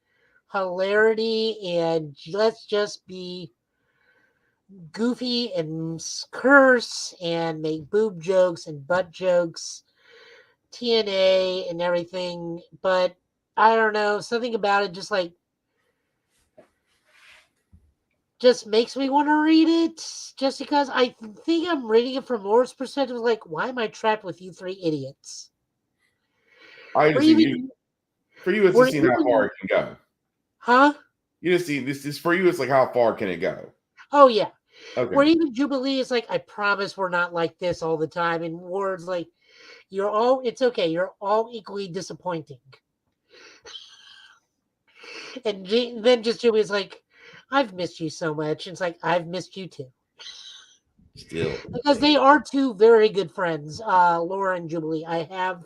hilarity and let's just be goofy and curse and make boob jokes and butt jokes, TNA and everything. But I don't know, something about it just makes me want to read it, just because I think I'm reading it from Laura's perspective. Like, why am I trapped with you three idiots? For you, it's just seeing how far it can go. Huh? You just see this is for you. It's like, how far can it go? Oh yeah. Okay. Where even Jubilee is like, I promise we're not like this all the time. And Ward's like, it's okay. You're all equally disappointing. And then just Jubilee's like, I've missed you so much. And it's like, I've missed you too. Still. Because they are two very good friends, Laura and Jubilee. I have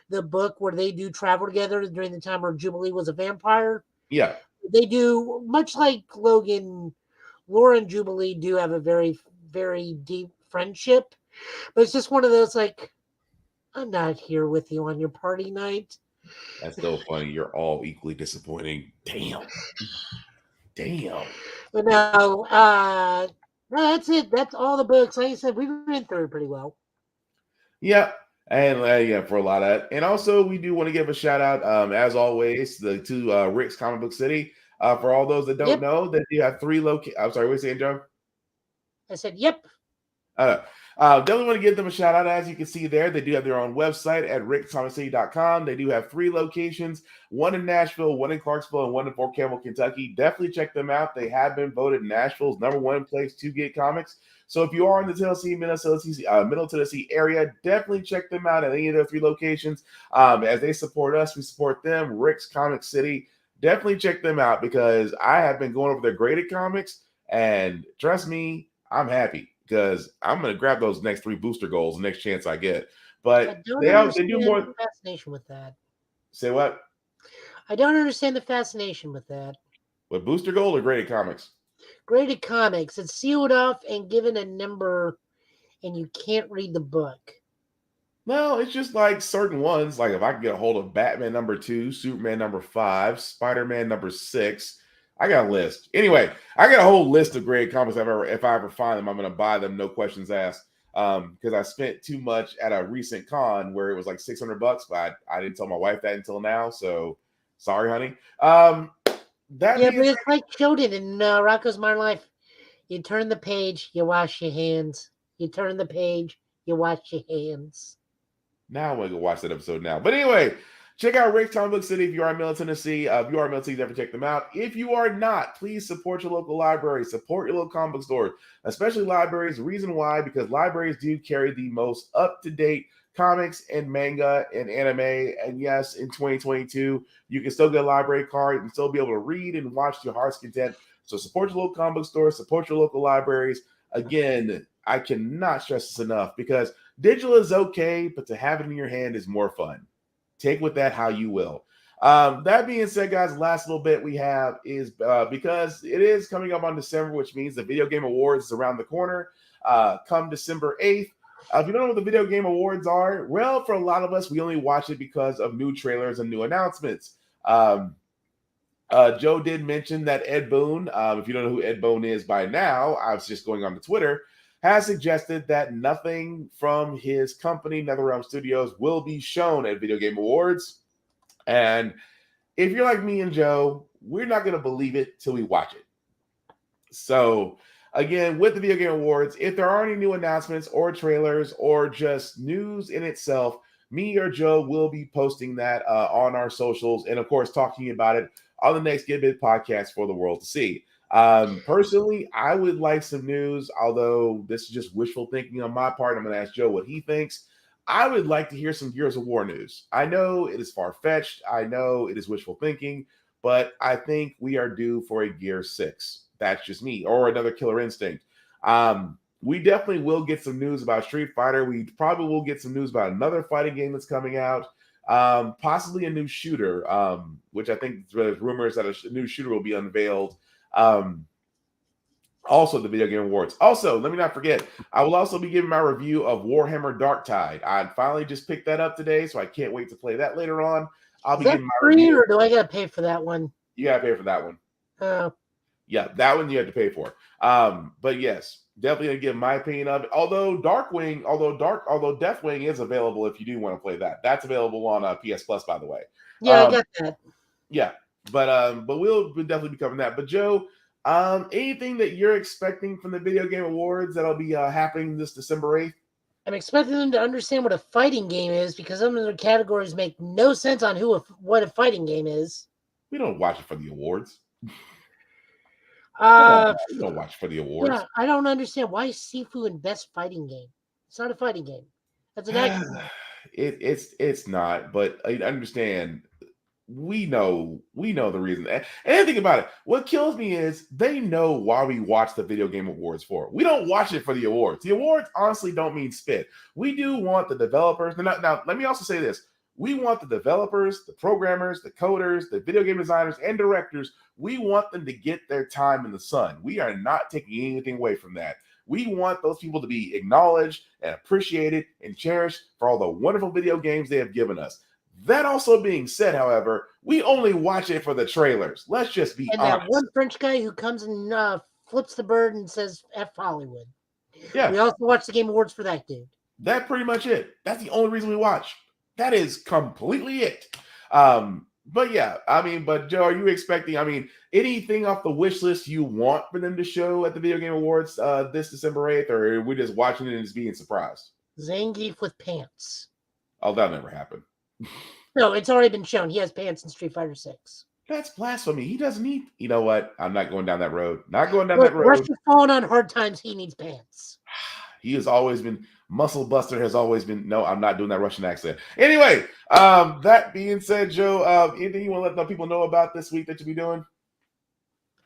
the book where they do travel together during the time where Jubilee was a vampire. Yeah. They do, much like Logan, Laura and Jubilee do have a very, very deep friendship. But it's just one of those, like, I'm not here with you on your party night. That's so funny. You're all equally disappointing. Damn. But no, that's it. That's all the books. Like I said, we've been through it pretty well. Yeah. And for a lot of that. And also, we do want to give a shout out, as always, to Rick's Comic Book City. For all those that don't know, that you have 3 locations. I'm sorry, what are you saying, Joe? I said, yep. Definitely want to give them a shout out. As you can see there, they do have their own website at rickscomiccity.com. They do have 3 locations, one in Nashville, one in Clarksville, and one in Fort Campbell, Kentucky. Definitely check them out. They have been voted Nashville's #1 place to get comics. So if you are in the Tennessee, Middle Tennessee area, definitely check them out at any of their 3 locations. As they support us, we support them. Rick's Comic City. Definitely check them out because I have been going over their graded comics, and trust me, I'm happy because I'm going to grab those next 3 booster goals the next chance I get. But they do more. The fascination with that. Say what? I don't understand the fascination with that. With booster gold or graded comics? Graded comics. It's sealed off and given a number, and you can't read the book. No, it's just like certain ones. Like if I can get a hold of Batman #2, Superman #5, Spider-Man #6, I got a list. Anyway, I got a whole list of graded comics. If I ever find them, I'm going to buy them, no questions asked. Because I spent too much at a recent con where it was like $600, but I didn't tell my wife that until now. So sorry, honey. But it's like Sheldon in Rocko's Modern Life. You turn the page, you wash your hands. You turn the page, you wash your hands. Now I'm going to go watch that episode now. But anyway, check out Rick's Comic Book City if you are in Middle Tennessee. If you are in Middle Tennessee, definitely check them out. If you are not, please support your local library. Support your local comic book stores, especially libraries. The reason why, because libraries do carry the most up-to-date comics and manga and anime. And yes, in 2022, you can still get a library card. You can still be able to read and watch to your heart's content. So support your local comic book stores. Support your local libraries. Again, I cannot stress this enough because digital is okay, but to have it in your hand is more fun. Take with that how you will. That being said, guys, the last little bit we have is because it is coming up on December, which means the Video Game Awards is around the corner. Come December 8th. If you don't know what the Video Game Awards are, well, for a lot of us, we only watch it because of new trailers and new announcements. Joe did mention that Ed Boon, if you don't know who Ed Boon is by now, I was just going on to Twitter, has suggested that nothing from his company, NetherRealm Studios, will be shown at Video Game Awards. And if you're like me and Joe, we're not going to believe it till we watch it. So, again, with the Video Game Awards, if there are any new announcements or trailers or just news in itself, me or Joe will be posting that on our socials and, of course, talking about it on the next Get Bit podcast for the world to see. Personally, I would like some news, although this is just wishful thinking on my part. I'm going to ask Joe what he thinks. I would like to hear some Gears of War news. I know it is far-fetched. I know it is wishful thinking, but I think we are due for a Gear 6. That's just me, or another Killer Instinct. We definitely will get some news about Street Fighter. We probably will get some news about another fighting game that's coming out, possibly a new shooter, which I think there's rumors that a new shooter will be unveiled. Also, the Video Game Awards. Also, let me not forget, I will also be giving my review of Warhammer Darktide. I finally just picked that up today, so I can't wait to play that later on. I'll be Is that giving my free, review. or do I gotta pay for that one? You gotta pay for that one. Oh, Yeah, that one you have to pay for. But yes, definitely gonna give my opinion of it. Although Deathwing is available if you do want to play that. That's available on PS Plus, by the way. yeah, I got that. Yeah, but we'll definitely be covering that. But Joe, anything that you're expecting from the Video Game Awards that'll be happening this December 8th? I'm expecting them to understand what a fighting game is, because some of the categories make no sense on what a fighting game is. We don't watch it for the awards. We don't watch it for the awards. Yeah, I don't understand why is Sifu in best fighting game. It's not a fighting game. That's an action game. It's not, but I understand. We know the reason. And think about it. What kills me is they know why we watch the Video Game Awards for. We don't watch it for the awards. The awards honestly don't mean spit. We do want the developers. Now, let me also say this. We want the developers, the programmers, the coders, the video game designers, and directors. We want them to get their time in the sun. We are not taking anything away from that. We want those people to be acknowledged and appreciated and cherished for all the wonderful video games they have given us. That also being said, however, we only watch it for the trailers. Let's just be And honest. that one French guy who comes and flips the bird and says F Hollywood. Yeah. We also watch the Game Awards for that dude. That's pretty much it. That's the only reason we watch. That is completely it. But yeah, but Joe, are you expecting, anything off the wish list you want for them to show at the Video Game Awards this December 8th, or are we just watching it and just being surprised? Zangief with pants. Oh, that'll never happen. No, it's already been shown. He has pants in Street Fighter 6. That's blasphemy. He doesn't need. You know what? I'm not going down that road. Not going down Look, that road. Russia's falling on hard times. He needs pants. He has always been Muscle Buster. Has always been. No, I'm not doing that Russian accent. Anyway, that being said, Joe, anything you want to let the people know about this week that you'll be doing?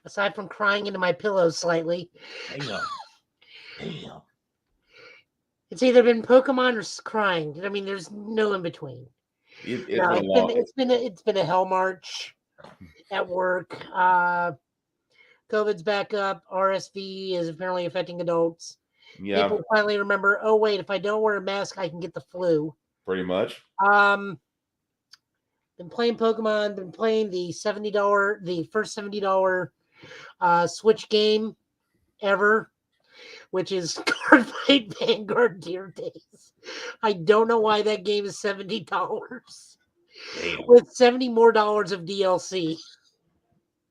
Aside from crying into my pillow slightly. Damn. It's either been Pokemon or crying. There's no in between. It's been a hell march at work. COVID's back up. RSV is apparently affecting adults. Yeah. People finally remember, oh wait, if I don't wear a mask, I can get the flu. Pretty much. Been playing Pokemon, been playing the first $70 Switch game ever, which is Card Fight Vanguard Gear Days. I don't know why that game is $70 with $70 more of DLC.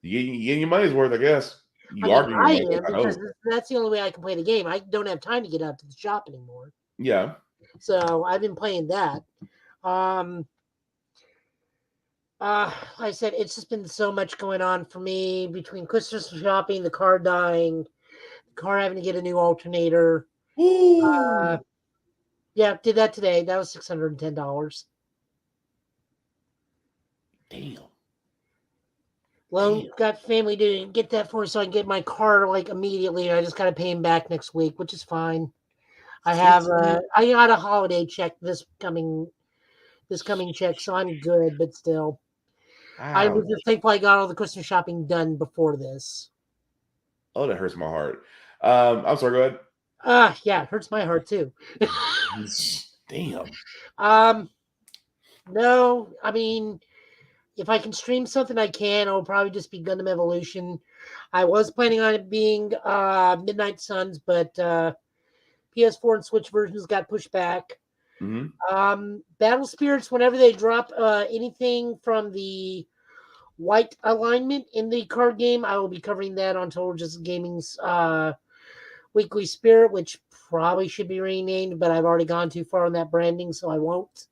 You get your money's worth, I guess. I am, because that's the only way I can play the game. I don't have time to get out to the shop anymore. Yeah. So I've been playing that. Like I said, it's just been so much going on for me between Christmas shopping, the car dying, the car having to get a new alternator. Yeah, did that today. That was $610. Damn. Loan got family to get that for me so I can get my car immediately. I just got to pay him back next week, which is fine. I got a holiday check this coming check, so I'm good, but still. Wow. I was just thankful I got all the Christmas shopping done before this. Oh, that hurts my heart. I'm sorry, go ahead. Yeah, it hurts my heart too. Damn. No, if I can stream something, I can. It'll probably just be Gundam Evolution. I was planning on it being Midnight Suns, but PS4 and Switch versions got pushed back. Mm-hmm. Battle Spirits, whenever they drop anything from the white alignment in the card game, I will be covering that on Total Justice Gaming's Weekly Spirit, which probably should be renamed, but I've already gone too far on that branding, so I won't.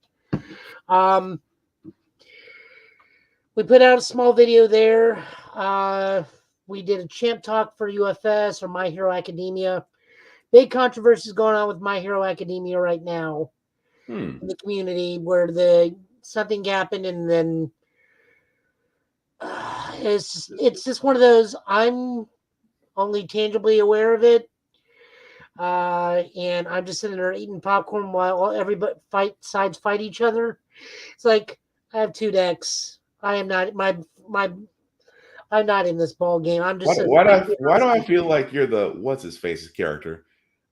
We put out a small video there. We did a champ talk for UFS or My Hero Academia. Big controversy is going on with My Hero Academia right now. in the community where something happened, and then it's just one of those. I'm only tangibly aware of it, and I'm just sitting there eating popcorn while everybody sides fight each other. It's like I have 2 decks. I am not I'm not in this ball game. I'm just. Why do I feel like you're the what's his face's character?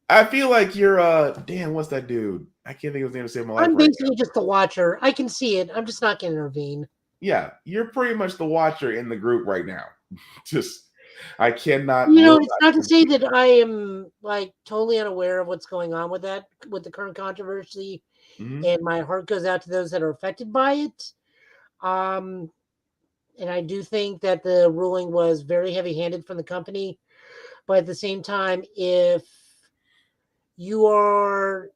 I feel like you're damn, what's that dude? I can't think of his name to save my life. I'm basically just the watcher. I can see it. I'm just not going to intervene. Yeah, you're pretty much the watcher in the group right now. Just I cannot. It's not to say that I am like totally unaware of what's going on with the current controversy, and my heart goes out to those that are affected by it. And I do think that the ruling was very heavy-handed from the company, but at the same time, if you are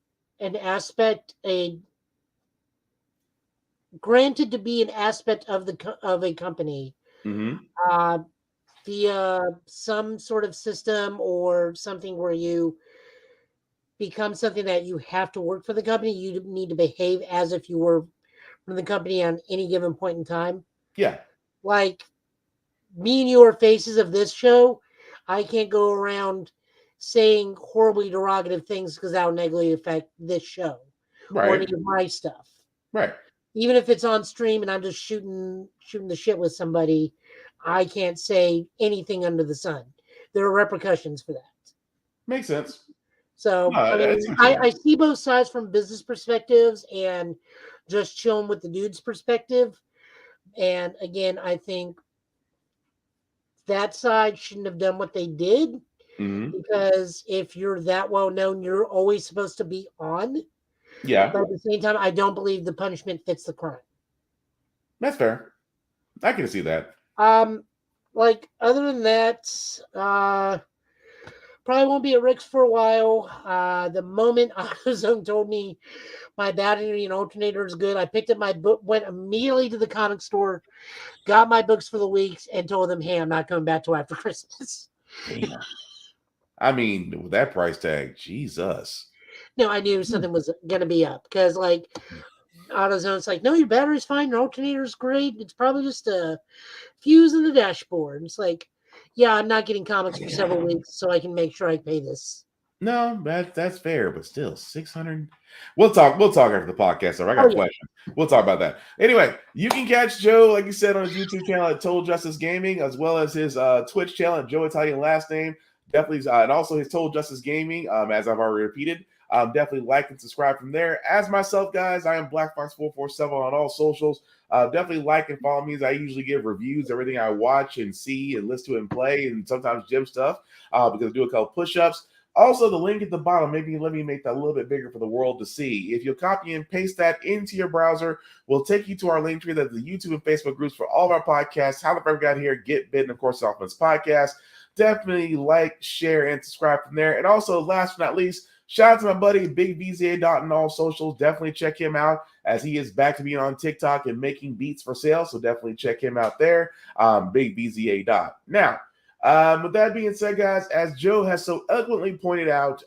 granted to be an aspect of a company, via some sort of system or something where you become something that you have to work for the company, you need to behave as if you were from the company on any given point in time. Yeah. Like me and you are faces of this show. I can't go around saying horribly derogative things because that will negatively affect this show or any of my stuff. Right. Even if it's on stream and I'm just shooting the shit with somebody, I can't say anything under the sun. There are repercussions for that. Makes sense. So I see both sides from business perspectives and just chilling with the dude's perspective. And again, I think that side shouldn't have done what they did, because if you're that well known, you're always supposed to be on. Yeah. But at the same time, I don't believe the punishment fits the crime. That's fair. I can see that. Like other than that, probably won't be at Rick's for a while. The moment AutoZone told me my battery and alternator is good, I picked up my book, went immediately to the comic store, got my books for the week, and told them, hey, I'm not coming back till after Christmas. Damn. I mean, with that price tag, Jesus. No, I knew something was going to be up because, like, AutoZone's like, no, your battery's fine, your alternator's great. It's probably just a fuse in the dashboard. And it's like, yeah, I'm not getting comics for several weeks, so I can make sure I pay this. No, that's fair, but still, 600. We'll talk after the podcast. So I got a question. We'll talk about that. Anyway, you can catch Joe, like you said, on his YouTube channel at Total Justice Gaming, as well as his Twitch channel at Joe Italian last name. Definitely, and also his Total Justice Gaming, as I've already repeated. Definitely like and subscribe from there. As myself, guys, I am BlackFox447 on all socials. Definitely like and follow me, as I usually give reviews, everything I watch and see and listen to and play, and sometimes gym stuff, because I do a couple push-ups. Also, the link at the bottom, maybe let me make that a little bit bigger for the world to see. If you'll copy and paste that into your browser, we'll take you to our link tree, that's the YouTube and Facebook groups for all of our podcasts, How the Forever Got Here, Get Bit, and of course, Offense Podcast. Definitely like, share, and subscribe from there. And also, last but not least, shout out to my buddy Big BZA on all socials. Definitely check him out, as he is back to being on TikTok and making beats for sale. So definitely check him out there. Big BZA. Now, with that being said, guys, as Joe has so eloquently pointed out,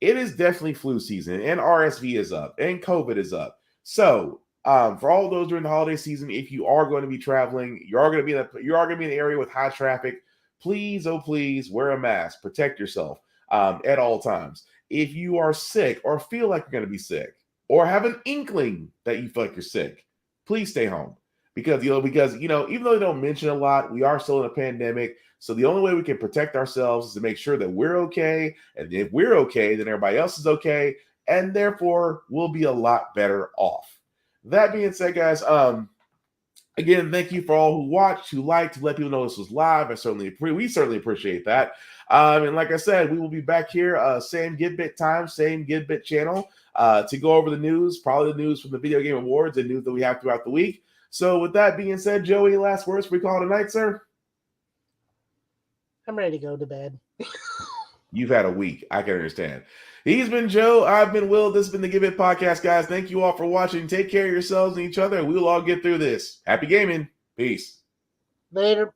it is definitely flu season, and RSV is up, and COVID is up. So, for all those during the holiday season, if you are going to be traveling, you are going to be in an area with high traffic, please, oh please, wear a mask, protect yourself at all times. If you are sick or feel like you're going to be sick, or have an inkling that you feel like you're sick, please stay home. Because even though they don't mention a lot, we are still in a pandemic. So the only way we can protect ourselves is to make sure that we're okay. And if we're okay, then everybody else is okay. And therefore, we'll be a lot better off. That being said, guys, again, thank you for all who watched, who liked, to let people know this was live. We certainly appreciate that. And like I said, we will be back here, same Get-Bit time, same Get-Bit channel, to go over the news, probably the news from the Video Game Awards and news that we have throughout the week. So with that being said, Joe, any last words before we call it a night, sir? I'm ready to go to bed. You've had a week. I can understand. He's been Joe. I've been Will. This has been the Give It Podcast, guys. Thank you all for watching. Take care of yourselves and each other. We will all get through this. Happy gaming. Peace. Later.